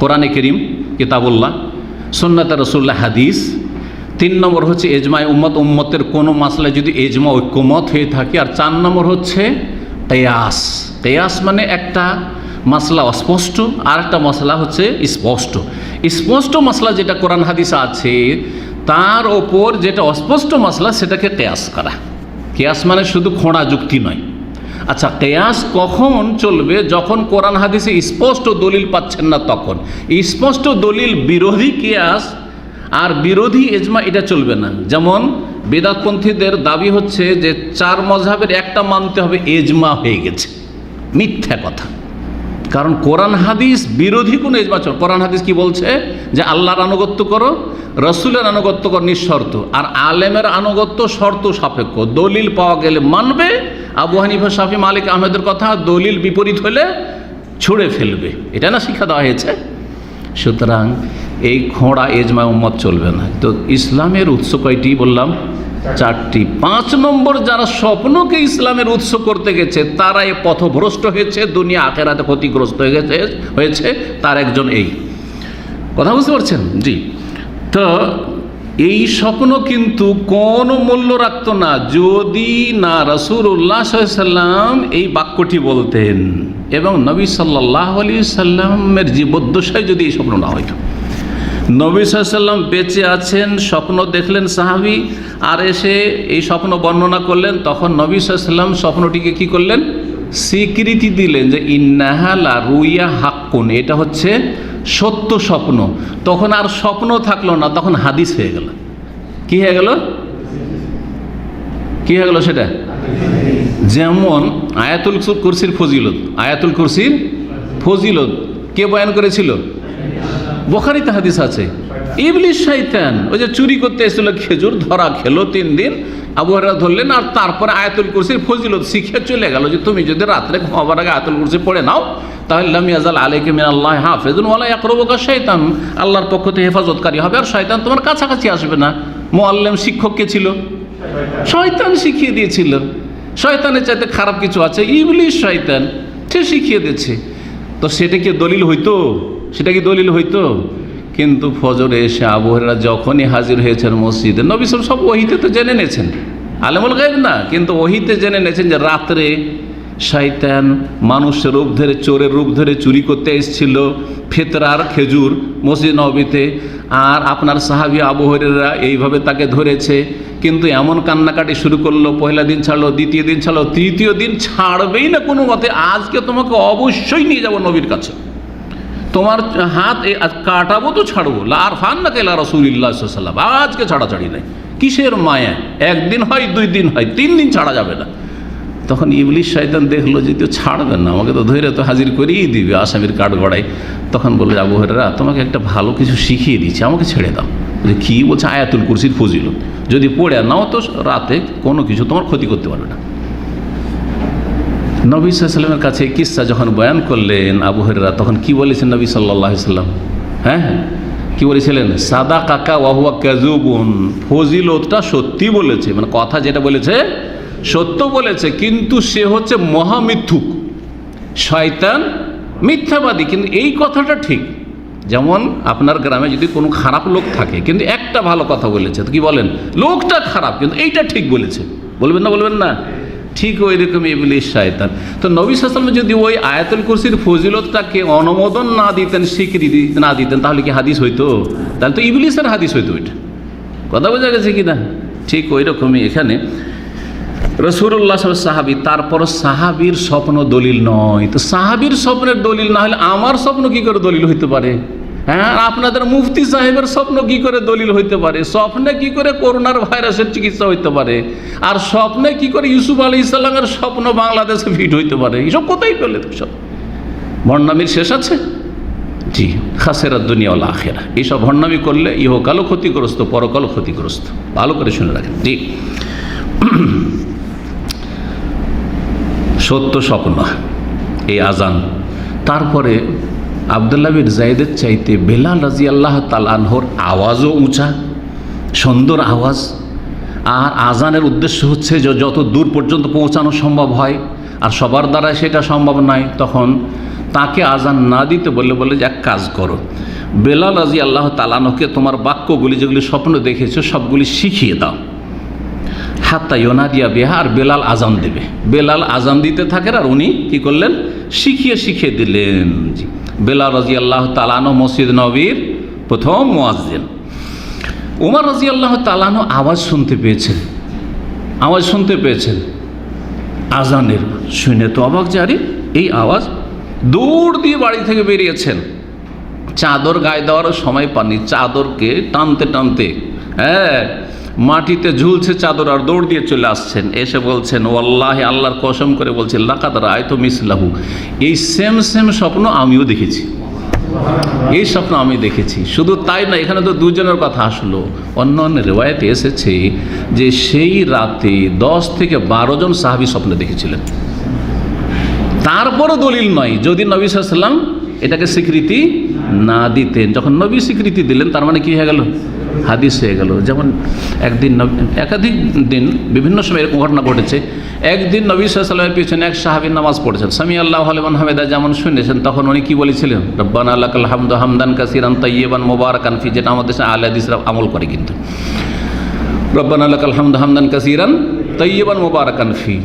কোরআনে কারীম, কিতাবুল্লাহ, সুন্নাতে রাসূলুল্লাহ হাদিস। 3 নম্বর হচ্ছে এজমায়ে উম্মত, উম্মতের কোনো মাসলায় যদি এজমা ঐক্যমত হয়ে থাকে। আর 4 নম্বর হচ্ছে কিয়াস মানে একটা মাসলা অস্পষ্ট আর একটা মশলা হচ্ছে স্পষ্ট মাসলা যেটা কোরআন হাদিস আছে, তার ওপর যেটা অস্পষ্ট মাসলা সেটাকে কিয়াস করা। কিয়াস মানে শুধু খোঁড়া যুক্তি নয়। আচ্ছা, কিয়াস কখন চলবে? যখন কোরআন হাদিসে স্পষ্ট দলিল পাচ্ছেন না, তখন। স্পষ্ট দলিল বিরোধী কিয়াস আর বিরোধী এজমা, এটা চলবে না। যেমন বেদাতপন্থীদের দাবি হচ্ছে যে 4 মযহাবের একটা মানতে হবে, এজমা হয়ে গেছে। মিথ্যা কথা, কারণ কোরআন হাদিস বিরোধী কোনো এজমা চল। কোরআন হাদিস কি বলছে? যে আল্লাহর আনুগত্য করো, রসুলের আনুগত্য করো নিঃশর্ত, আর আলেমের আনুগত্য শর্ত সাপেক্ষ। দলিল পাওয়া গেলে মানবে, আবু হানিফা, শাফি, মালিক, আহমেদের কথা, দলিল বিপরীত হলে ছুঁড়ে ফেলবে। এটা না শিক্ষা দেওয়া হয়েছে? সুতরাং এই খোঁড়া এজমা উম্মত চলবে না। তো ইসলামের উৎস কয়টি বললাম? 4টি। 5 নম্বর, যারা স্বপ্নকে ইসলামের উৎস করতে গেছে তারাই পথভ্রষ্ট হয়েছে, দুনিয়া আখেরাতে ক্ষতিগ্রস্ত হয়েছে। তার একজন এই কথা বুঝতে পারছেন? জি। তো এই স্বপ্ন কিন্তু কোনো মূল্য রাখত না যদি না রাসূলুল্লাহ সাল্লাল্লাহু আলাইহি ওয়াসাল্লাম এই বাক্যটি বলতেন, এবং নবী সাল্লাল্লাহু আলাইহি ওয়াসাল্লামের জীবদ্দশায় যদি এই স্বপ্ন না হইত। নবী সাল্লাল্লাহু আলাইহি ওয়াসাল্লাম বেঁচে আছেন, স্বপ্ন দেখলেন সাহাবী, আর এসে এই স্বপ্ন বর্ণনা করলেন, তখন নবী সাল্লাল্লাহু আলাইহি ওয়াসাল্লাম স্বপ্নটিকে কি করলেন? স্বীকৃতি দিলেন যে ইন্নাহা লারুয়া হাক্কুন, এটা হচ্ছে সত্য স্বপ্ন। তখন আর স্বপ্ন থাকলো না, তখন হাদিস হয়ে গেল। কি হয়ে গেল সেটা? যেমন আয়াতুল কুরসির ফজিলত কে বয়ান করেছিল? বুখারীতে হাদিস আছে। ইবলিস শয়তান, ওই যে চুরি করতে এসেছিল খেজুর, ধরা খেলো 3 দিন, আবু হুরায়রা ধরলেন, আর তারপরে আয়াতুল কুরসির ফজিলত শিখে চলে গেল যে তুমি যদি রাত্রে ঘুমাবার আগে আয়াতুল কুরসি পড়ে নাও, তাহলে লাম ইয়াজাল আলাইকা মিনাল্লাহি হাফিজুন ওয়ালা ইয়াকরুবুকা শয়তান, আল্লাহর পক্ষ থেকে হেফাজতকারী হবে, আর শয়তান তোমার কাছাকাছি আসবে না। মুআল্লিম, শিক্ষক কে ছিল? শয়তান শিখিয়ে দিয়েছিল। শয়তানের চাইতে খারাপ কিছু আছে? ইবলিস শয়তান, সে শিখিয়ে দিচ্ছে। তো সেটা কি দলিল হইতো? কিন্তু ফজরে এসে আবু হুরায়রা যখনই হাজির হয়েছেন মসজিদে, নবী সব ওহীতে তো জেনে নিয়েছেন, আলেমুল গায়ব না, কিন্তু ওহীতে জেনে নিয়েছেন যে রাত্রে শয়তান মানুষের রূপ ধরে, চোরের রূপ ধরে চুরি করতে এসেছিল ফেতরার খেজুর মসজিদ নববীতে, আর আপনার সাহাবী আবু হুরায়রা এইভাবে তাকে ধরেছে। কিন্তু এমন কান্নাকাটি শুরু করলো, পয়লা দিন ছাড়লো, দ্বিতীয় দিন ছাড়লো, তৃতীয় দিন ছাড়বেই না কোনো মতে। আজকে তোমাকে অবশ্যই নিয়ে যাব নবীর কাছে, তোমার হাত কাটাবো তো ছাড়বো, আর ফান না কেলা রাসূলুল্লাহ সাল্লাল্লাহু আলাইহি ওয়াসাল্লাম, আজকে ছাড়াছাড়ি নাই। কিসের মায়া? একদিন হয়, 2 দিন হয়, 3 দিন ছাড়া যাবে না। তখন ইবলিস শয়তান দেখলো যে তো ছাড়বে না, আমাকে তো ধরে তো হাজির করেই দিবে আসামির কাঠ গড়াই। তখন বললো, আবু হুরায়রা তোমাকে একটা ভালো কিছু শিখিয়ে দিচ্ছি, আমাকে ছেড়ে দাও। যে কী বলছে? আয়াতুল কুরসির ফজিলত, যদি পড়ে নাও তো রাতে কোনো কিছু তোমার ক্ষতি করতে পারবে না। নবী সাল্লাল্লাহু আলাইহি ওয়াসাল্লামের কাছে কিসসা যখন বয়ান করলেন আবু হুরায়রা, তখন কি বলেছেন নবী সাল্লাল্লাহু আলাইহি ওয়াসাল্লাম? হ্যাঁ, কি বলেছিলেন? সাদা কাকা ওয়াহুয়া কাযুবুন, ফজিলতটা সত্যি বলেছে, মানে কথা যেটা বলেছে সত্য বলেছে, কিন্তু সে হচ্ছে মহামিথ্যুক, শয়তান মিথ্যাবাদী। কিন্তু এই কথাটা ঠিক। যেমন আপনার গ্রামে যদি কোনো খারাপ লোক থাকে কিন্তু একটা ভালো কথা বলেছে, তো কি বলেন? লোকটা খারাপ কিন্তু এইটা ঠিক বলেছে, বলবেন না? বলবেন না? ঠিক ওই রকম ইবলিস শয়তান। তো নবী সাল্লাল্লাহু আলাইহি ওয়াসাল্লাম যদি ওই আয়াতুল কুরসির ফজিলতটাকে অনুমোদন না দিতেন, স্বীকৃতি না দিতেন, তাহলে কি হাদিস হইতো? তাহলে তো ইবলিসের হাদিস হইতো। ওইটা কথা বোঝা গেছে কি না? ঠিক ওই রকমই এখানে রাসূলুল্লাহ সাল্লাল্লাহু আলাইহি ওয়াসাল্লাম সাহাবী, তারপর সাহাবীর স্বপ্ন দলিল নয়। তো সাহাবীর স্বপ্নের দলিল না হলে আমার স্বপ্ন কি করে দলিল হইতে পারে? হ্যাঁ, আপনাদের মুফতি সাহেবের স্বপ্ন কি করে দলিল হইতে পারে? স্বপ্নে কি করে করোনার ভাইরাসের চিকিৎসা হইতে পারে? আর স্বপ্নে কি করে ইউসুফ আলাইহিস সালামের স্বপ্ন বাংলাদেশে ফিট হইতে পারে? এইসব কোথায় পেলে? সব ভণ্ডামির শেষ আছে? জি, খাসেরাত দুনিয়া ওয়াল আখিরা। এইসব ভণ্ডামি করলে ইহকালও ক্ষতিগ্রস্ত, পরকালও ক্ষতিগ্রস্ত। ভালো করে শুনে রাখেন। জি, সত্য স্বপ্ন এই আজান। তারপরে আব্দুল্লাহ বিন যায়েদের চাইতে বেলাল রাদিয়াল্লাহু তাআলা আনহুর আওয়াজও উঁচা, সুন্দর আওয়াজ। আর আজানের উদ্দেশ্য হচ্ছে যে যত দূর পর্যন্ত পৌঁছানো সম্ভব হয়, আর সবার দ্বারা সেটা সম্ভব নয়, তখন তাকে আজান না দিতে বলে যে এক কাজ করো, বেলাল রাদিয়াল্লাহু তাআলা আনহুকে তোমার বাক্যগুলি যেগুলি স্বপ্ন দেখেছো সবগুলি শিখিয়ে দাও। হাত্তা ইউনাদিয়া বিহা, আর বেলাল আজান দেবে। বেলাল আজান দিতে থাকেন আর উনি কি করলেন? শিখিয়ে দিলেন। জি, বেলাল রাদিয়াল্লাহু তাআলা আনহু মসজিদ নববীর প্রথম মুয়াজ্জিন। ওমর রাদিয়াল্লাহু তাআলা আনহু আওয়াজ শুনতে পেয়েছেন আজানের। শুনে তো অবাক, জারি এই আওয়াজ। দৌড় দিয়ে বাড়ি থেকে বেরিয়েছেন, চাদর গায়ে দেওয়ার সময় পাননি, চাদরকে টানতে হ্যাঁ মাটিতে ঝুলছে চাদর, আর দৌড় দিয়ে চলে আসছেন। এসে বলছেন, ওয়াল্লাহি আল্লাহর কসম করে বলছেন, লাকাদ রাআইতু মিসলাহু, এই সেম স্বপ্ন আমিও দেখেছি। এই স্বপ্ন আমি দেখেছি। শুধু তাই না, এখানে তো দুজনের কথা আসলো। অন্য রিওয়ায়াতে এসেছে যে সেই রাতে 10 থেকে 12 জন সাহাবী স্বপ্ন দেখেছিলেন। তারপরও দলিল নয় যদি নবী সাল্লাল্লাহু আলাইহি ওয়াসাল্লাম এটাকে স্বীকৃতি না দিতেন। যখন নবী স্বীকৃতি দিলেন, তার মানে কি হয়ে গেল? হাদিস হয়ে গেল। যেমন একাধিক দিন বিভিন্ন সময় এরকম ঘটনা ঘটেছে। একদিন নবী সাল্লাল্লাহু আলাইহি ওয়াসাল্লামের পিছনে এক সাহাবী নামাজ পড়েছেন, সামি আল্লাহু লিমান হামিদা যেমন শুনেছেন, তখন উনি কি বলেছিলেন? রব্বানা লাকাল হামদু হামদান কাসীরান তাইয়্যিবান মুবারাকান ফি, যেটা আমাদের দেশে আহলে হাদিসরা আমল করে। কিন্তু রব্বানা লাকাল হামদু হামদান কাসীরান তাইয়্যিবান মুবারাকান ফি,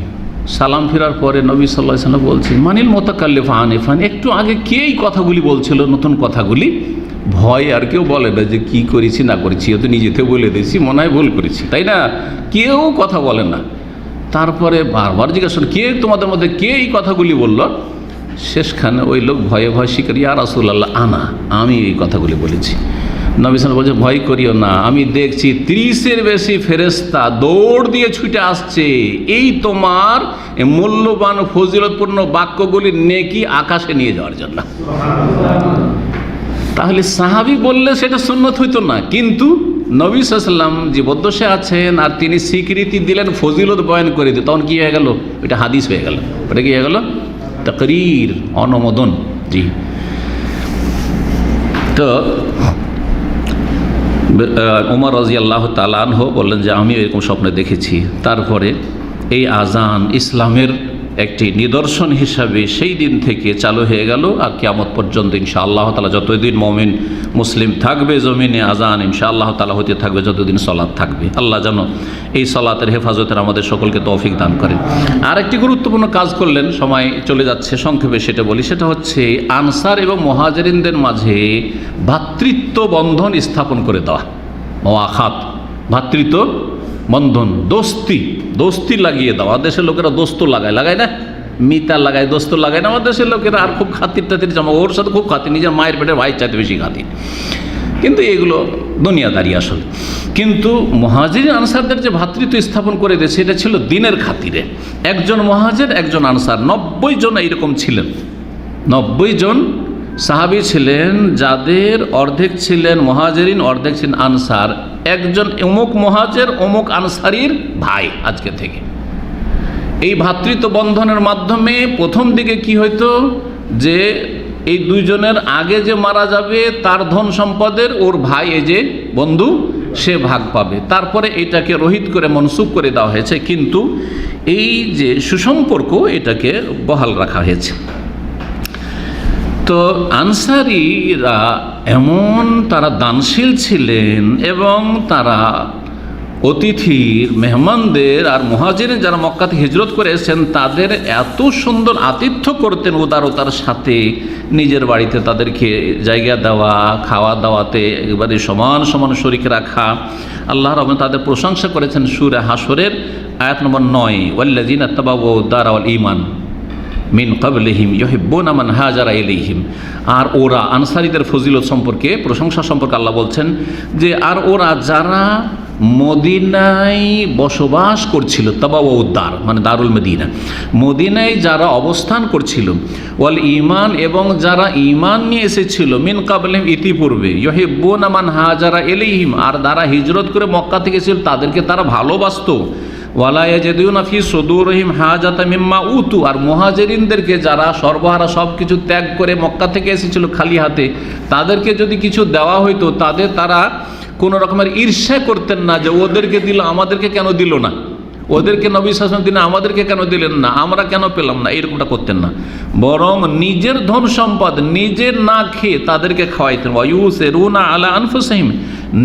সালাম ফেরার পরে নবী সাল্লাল্লাহু আলাইহি ওয়াসাল্লাম বলছেন, মানিল মুতাকাল্লিফ আনিফান, একটু আগে কে এই কথাগুলি বলছিল, নতুন কথাগুলি? ভয় আর কেউ বলে না যে কি করেছি না করেছি, এ তো নিজেতে বলে দিয়েছি, মনে হয় ভুল করেছি, তাই না? কেউ কথা বলে না। তারপরে বারবার জিজ্ঞাসা, কে তোমাদের মধ্যে কে এই কথাগুলি বলল? শেষখানে ওই লোক ভয়ে স্বীকার, ইয়া রাসূলুল্লাহ আনা, আমি এই কথাগুলি বলেছি। নবী সাল্লাল্লাহু আলাইহি ওয়াসাল্লাম বলছে, ভয় করিও না, আমি দেখছি 30-এর বেশি ফেরেশতা দৌড় দিয়ে ছুটে আসছে এই তোমার মূল্যবান ফজিলতপূর্ণ বাক্যগুলির নেকি আকাশে নিয়ে যাওয়ার জন্য। তাহলে সাহাবী বললে সেটা সুন্নত হইতো না, কিন্তু নবী সাল্লাল্লাহু আলাইহি ওয়াসাল্লাম জীবদ্দশায় আছেন আর তিনি স্বীকৃতি দিলেন, ফজিলত বয়ান করে দিলেন, তখন কি হয়ে গেল? এটা হাদিস হয়ে গেল। ওটা কি হয়ে গেল? তাকরীর, অনুমোদন। জি, তো ওমর রাদিয়াল্লাহু তাআলা আনহু বললেন যে আমি এরকম স্বপ্নে দেখেছি। তারপরে এই আজান ইসলামের একটি নিদর্শন হিসাবে সেই দিন থেকে চালু হয়ে গেল। আর কিয়ামত পর্যন্ত ইনশাআল্লাহ তাআলা যতদিন মুমিন মুসলিম থাকবে জমিনে আজান ইনশাআল্লাহ তাআলা হতে থাকবে, যতদিন সালাত থাকবে। আল্লাহ যেন এই সালাতের হেফাজতের আমাদের সকলকে তৌফিক দান করেন। আর একটি গুরুত্বপূর্ণ কাজ করলেন, সময় চলে যাচ্ছে, সংক্ষেপে সেটা বলি। সেটা হচ্ছে আনসার এবং মুহাজিরিনদের মাঝে ভ্রাতৃত্ব বন্ধন স্থাপন করে দেওয়া। মুআখাত, ভ্রাতৃত্ব বন্ধন, দোস্তি লাগিয়ে দেওয়া। দেশের লোকেরা দোস্ত লাগায় না, মিতা লাগায়, দোস্ত লাগায় না। আমাদের দেশের লোকেরা আর খুব খাতির টাতির জমা, ওর সাথে খুব খাতির, নিজের মায়ের পেটের ভাই চাইতে বেশি খাতির। কিন্তু এগুলো দুনিয়াদারি আসলে। কিন্তু মুহাজির আনসারদের যে ভ্রাতৃত্ব স্থাপন করে দিয়েছে এটা ছিল দিনের খাতিরে। একজন মুহাজির, একজন আনসার, 90 জন এইরকম ছিলেন। 90 জন সাহাবী ছিলেন, যাদের অর্ধেক ছিলেন মুহাজিরিন, অর্ধেক ছিলেন আনসার। একজন অমুক মুহাজির অমুক আনসারির ভাই। আজকে থেকে এই ভ্রাতৃত্ব বন্ধনের মাধ্যমে প্রথম দিকে কি হইতো, যে এই দুইজনের আগে যে মারা যাবে তার ধন সম্পদের ওর ভাই, এই যে বন্ধু, সে ভাগ পাবে। তারপরে এটাকে রহিত করে মনসুখ করে দেওয়া হয়েছে, কিন্তু এই যে সুসম্পর্ক এটাকে বহাল রাখা হয়েছে। তো আনসারীরা এমন তারা দানশীল ছিলেন এবং তারা অতিথির, মেহমানদের আর মুহাজিরিন যারা মক্কাতে হিজরত করে এসেছেন তাদের এত সুন্দর আতিথ্য করতেন উদারতার সাথে। নিজের বাড়িতে তাদেরকে জায়গা দেওয়া, খাওয়া দাওয়াতে একেবারে সমান সমান শরীক রাখা। আল্লাহ রাব্বুল তাদের প্রশংসা করেছেন সূরা হাশরের আয়াত নম্বর 9, ওয়াল্লাযিনা তাবাওয়াউ দারা ওয়াল ঈমান মিন ক্বাবলিহিম ইউহিব্বুনা মান হাজারা ইলাইহিম। আর ওরা, আনসারীদের ফজিলত সম্পর্কে, প্রশংসা সম্পর্কে আল্লাহ বলছেন যে আর ওরা যারা মদিনায় বসবাস করছিল, তাবাওয়াউদ্দার মানে দারুল মদিনা, মদিনায় যারা অবস্থান করছিল, ওয়াল ঈমান এবং যারা ঈমান নিয়ে এসেছিল, মিন ক্বাবলিহিম ইতিপূর্বে, ইউহিব্বুনা মান হাজারা ইলাইহিম আর যারা হিজরত করে মক্কা থেকে এসেছিল তাদেরকে তারা ভালোবাসতো। ওয়ালা ইয়াজিদুনা ফি সুদুরিহিম হাজাতাম মিম্মা উতু আর মুহাজিরিনদেরকে যারা সর্বহারা সব কিছু ত্যাগ করে মক্কা থেকে এসেছিল খালি হাতে, তাদেরকে যদি কিছু দেওয়া হইতো তারা কোনো রকমের ঈর্ষা করতেন না যে ওদেরকে দিল আমাদেরকে কেন দিল না, ওদেরকে নবী সাল্লাল্লাহু আলাইহি ওয়াসাল্লাম দিলেন আমাদেরকে কেন দিলেন না, আমরা কেন পেলাম না, এরকমটা করতেন না। বরং নিজের ধন সম্পদ নিজে না খেয়ে তাদেরকে খাওয়াইতেন। ওয়ায়ুসিরুনা আলা আনফুসিহিম,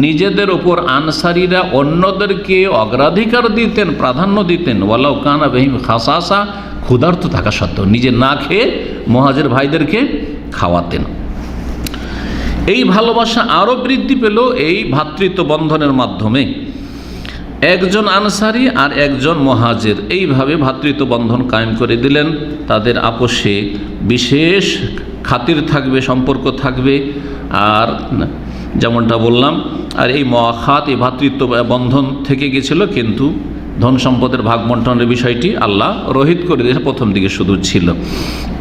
নিজেদের ওপর আনসারীরা অন্যদেরকে অগ্রাধিকার দিতেন, প্রাধান্য দিতেন। ওয়ালাউ কানা বিহিম খাসাসা, ক্ষুধার্ত থাকা সত্ত্বেও নিজে না খেয়ে মুহাজির ভাইদেরকে খাওয়াতেন। এই ভালোবাসা আরও বৃদ্ধি পেল এই ভ্রাতৃত্ব বন্ধনের মাধ্যমে। একজন আনসারী আর একজন মুহাজির এইভাবে ভ্রাতৃত্ব বন্ধন কায়েম করে দিলেন। তাদের আপোষে বিশেষ খাতির থাকবে, সম্পর্ক থাকবে। আর যেমনটা বললাম, আর এই মুআখাত, এই ভ্রাতৃত্ব বন্ধন থেকে গেছিল, কিন্তু ধন সম্পদের ভাগ বন্টনের বিষয়টি আল্লাহ রহিত করে দিয়েছে, প্রথম দিকে শুধু ছিল।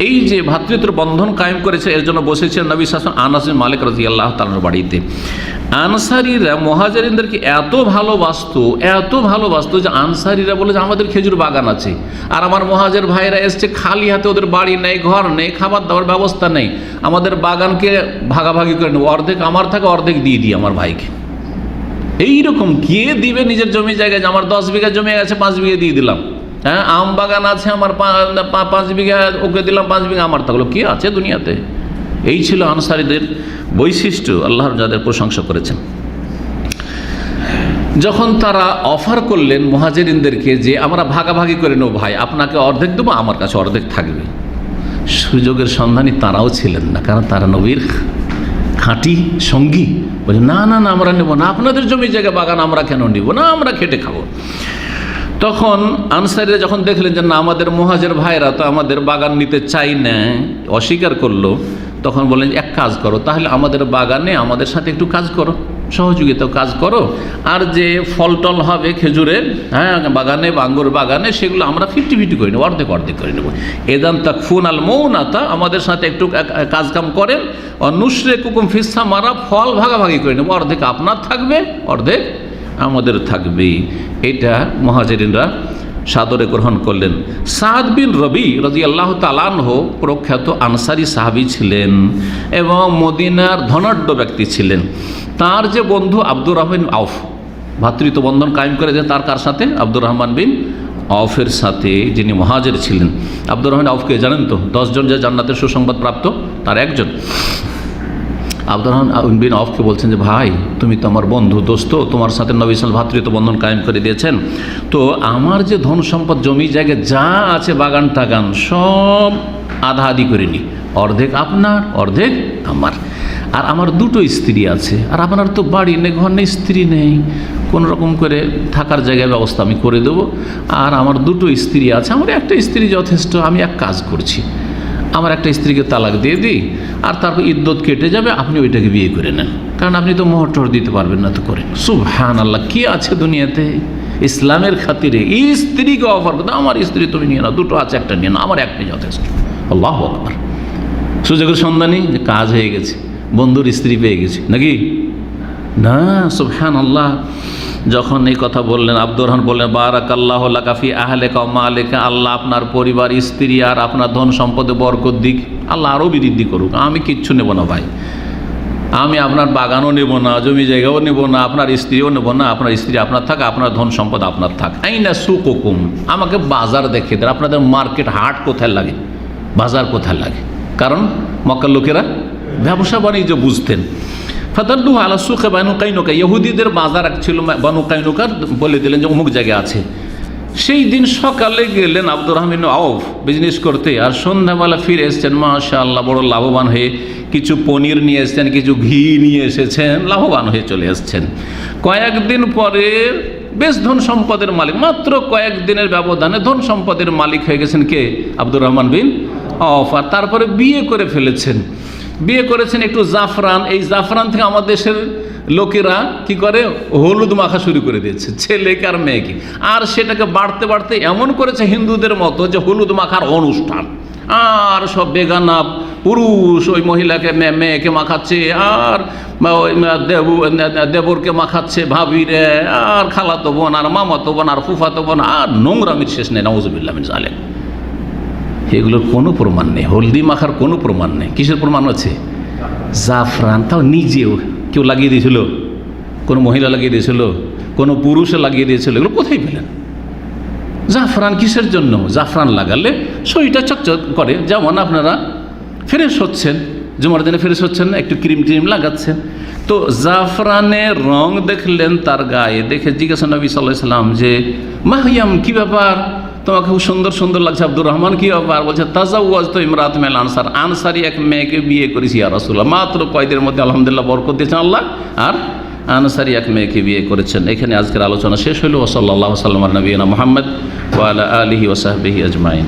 এই যে ভ্রাতৃত্ব বন্ধন কায়েম করেছে, এর জন্য বসেছেন নবী সাল্লাল্লাহু আলাইহি ওয়াসাল্লাম আনাস বিন মালিক রাদিয়াল্লাহু তাআলার বাড়িতে। আনসারীরা মুহাজিরিনদেরকে এত ভালোবাসতো যে আনসারীরা বলে যে আমাদের খেজুর বাগান আছে, আর আমার মুহাজির ভাইরা এসছে খালি হাতে, ওদের বাড়ি নেই, ঘর নেই, খাবার দাবার ব্যবস্থা নেই, আমাদের বাগানকে ভাগাভাগি করে নেব, অর্ধেক আমার থাকে, অর্ধেক দিয়ে দিই আমার ভাইকে। এইরকম কে দিবে নিজের জমি জায়গায়, যে আমার 10 বিঘা জমি আছে 5 বিঘা দিয়ে দিলাম, হ্যাঁ আম বাগান আছে আমার 5 বিঘা ওকে দিলাম, 5 বিঘা আমার থাকলো, কে আছে দুনিয়াতে? এই ছিল আনসারীদের বৈশিষ্ট্য, আল্লাহর যাদের প্রশংসা করেছেন। যখন তারা অফার করলেন মুহাজিরিনদেরকে যে আমরা ভাগাভাগি করে নেব ভাই, আপনাকে অর্ধেক দেবো, আমার কাছে অর্ধেক থাকবে, সুযোগের সন্ধানী তারাও ছিলেন না, কারণ তারা নবীর খাঁটি সঙ্গী। বলে না না না, আমরা নেব না, আপনাদের জমি জায়গা বাগান আমরা কেন নিব না, আমরা খেটে খাবো। তখন আনসারীরা যখন দেখলেন যে না, আমাদের মুহাজির ভাইরা তো আমাদের বাগান নিতে চাই না, অস্বীকার করলো, তখন বললেন এক কাজ করো, তাহলে আমাদের বাগানে আমাদের সাথে একটু কাজ করো, সহযোগিতা কাজ করো, আর যে ফল টল হবে খেজুরের, হ্যাঁ বাগানে বা আঙ্গুর বাগানে, সেগুলো আমরা 50-50 করে নেবো, অর্ধেক করে নেবো। এদান তাকফুন আল মৌনাতা, আমাদের সাথে একটু কাজকাম করেন, নুশরিকুকুম ফিস সামারা, ফল ভাগাভাগি করে নেবো, অর্ধেক আপনার থাকবে, অর্ধেক আমাদের থাকবে। এটা মুহাজিরিনরা সাদরে গ্রহণ করলেন। সাদ বিন রবি রাদিয়াল্লাহু তাআলা আনহু প্রখ্যাত আনসারী সাহাবী ছিলেন এবং মদিনার ধনাঢ্য ব্যক্তি ছিলেন। তার যে বন্ধু আব্দুর রহমান আউফ, ভ্রাতৃত্ব বন্ধন কায়েম করে দেন তার কার সাথে? আব্দুর রহমান বিন আউফের সাথে, যিনি মুহাজির ছিলেন। আব্দুর রহমান আউফকে জানেন তো, 10 জন যে জান্নাতের সুসংবাদ প্রাপ্ত তার একজন। আব্দুর রহমান বিন আউফকে বলছেন যে ভাই, তুমি তো আমার বন্ধু, দোস্ত, তোমার সাথে নবী সাল্লাল্লাহু আলাইহি ওয়াসাল্লাম ভ্রাতৃত্ব বন্ধন কায়েম করে দিয়েছেন। তো আমার যে ধন সম্পদ, জমি জায়গা যা আছে, বাগান টাগান সব আধা আধি করে নি, অর্ধেক আপনার, অর্ধেক আমার। আর আমার 2টো স্ত্রী আছে, আর আপনার তো বাড়ি নেই, ঘর নেই, স্ত্রী নেই, কোনো রকম করে থাকার জায়গার ব্যবস্থা আমি করে দেবো। আর আমার 2টো স্ত্রী আছে, আমার একটা স্ত্রী যথেষ্ট। আমি এক কাজ করছি, আমার একটা স্ত্রীকে তালাক দিয়ে দিই, আর তারপর ইদ্যত কেটে যাবে, আপনি ওইটাকে বিয়ে করে নেন, কারণ আপনি তো মোহর টোহর দিতে পারবেন না, তো করেন। সুবহানাল্লাহ, কি আছে দুনিয়াতে ইসলামের খাতিরে স্ত্রীকে অফার করতে, আমার স্ত্রী তুমি নিয়ে নাও, 2টো আছে, একটা নিয়ে নাও, আমার একটাই যথেষ্ট। আল্লাহু আকবার। সুযোগের সন্ধানী যে কাজ হয়ে গেছে, বন্ধুর স্ত্রী পেয়ে গেছে নাকি না? সুবহানাল্লাহ। যখন এই কথা বললেন, আব্দুর রহমান বললেন, বারাকাল্লাহু লাকা ফি আহলিকা ওয়া মালিকা, আল্লাহ আপনার পরিবার, স্ত্রী আর আপনার ধন সম্পদে বরকত দিক, আল্লাহ আরও বৃদ্ধি করুক। আমি কিচ্ছু নেব না ভাই, আমি আপনার বাগানও নেব না, জমি জায়গাও নেব না, আপনার স্ত্রীও নেব না, আপনার স্ত্রী আপনার থাক, আপনার ধন সম্পদ আপনার থাক। আইনা সুকুকুম, আমাকে বাজার দেখে দেন, আপনাদের মার্কেট হাট কোথায় লাগে, বাজার কোথায় লাগে। কারণ মক্কার লোকেরা ব্যবসা বাণিজ্য বুঝতেন। ফাতাল্লু আলা সুকে বানু কাইনুকা, ইহুদিদের বাজার এক ছিল বানু কাইনুকার, বলে দিলেন যে অমুক জায়গায় আছে। সেই দিন সকালে গেলেন আব্দুর রহমান আউফ বিজনেস করতে, আর সন্ধ্যাবেলা ফিরে এসেছেন মাশাআল্লাহ বড় লাভবান হয়ে। কিছু পনির নিয়ে এসেছেন, কিছু ঘি নিয়ে এসেছেন, লাভবান হয়ে চলে এসেছেন। কয়েকদিন পরে বেশ ধন সম্পদের মালিক, মাত্র কয়েকদিনের ব্যবধানে ধন সম্পদের মালিক হয়ে গেছেন কে? আব্দুর রহমান বিন আউফ। আর তারপরে বিয়ে করে ফেলেছেন, বিয়ে করেছেন একটু জাফরান। এই জাফরান থেকে আমার দেশের লোকেরা কি করে, হলুদ মাখা শুরু করে দিয়েছে ছেলেকে আর মেয়েকে। আর সেটাকে বাড়তে বাড়তে এমন করেছে হিন্দুদের মতো যে হলুদ মাখার অনুষ্ঠান, আর সব বেগানা পুরুষ ওই মহিলাকে মেয়েকে মাখাচ্ছে, আর ওই দেবরকে মাখাচ্ছে, ভাবিরে, আর খালাতো বোন, আর মামাতো বোন, আর ফুফাতো বোন, আর নোংরামির শেষ নেই। নাউযুবিল্লাহ মিন যালিক। এগুলোর কোনো প্রমাণ নেই, হলদি মাখার কোনো প্রমাণ নেই। কিসের প্রমাণ আছে? জাফরান। তাও নিজেও কেউ লাগিয়ে দিয়েছিল, কোনো মহিলা লাগিয়ে দিয়েছিল, কোনো পুরুষে লাগিয়ে দিয়েছিল, এগুলো কোথায় পেলেন? জাফরান কিসের জন্য? জাফরান লাগালে শরীরটা চকচক করে, যেমন আপনারা ফ্রেশ হচ্ছেন, জুমার দিনে ফ্রেশ হচ্ছেন না, একটু ক্রিম ট্রিম লাগাচ্ছেন। তো জাফরানের রং দেখলেন তার গায়ে, দেখে জিজ্ঞাসা নবী সাল্লাল্লাহু আলাইহি ওয়াসাল্লাম যে মাহিয়াম, কি ব্যাপার, তোমাকে খুব সুন্দর সুন্দর লাগছে। আব্দুর রহমান, কি ব্যাপার? বলছে তাজাওয়াজতু ইমরাত মিনাল আনসার, আনসারি এক মেয়েকে বিয়ে করেছি ইয়া রাসূলুল্লাহ। মাত্র কয়েকদিনের মধ্যে আলহামদুলিল্লাহ বরকত দিয়েছেন আল্লাহ, আর আনসারি এক মেয়েকে বিয়ে করেছেন। এখানে আজকের আলোচনা শেষ হলো। সাল্লাল্লাহু আলাইহি ওয়া সাল্লাম নবিয়িনা মুহাম্মদ ওয়া আলা আলিহি ওয়া সাহবিহি আজমাইন।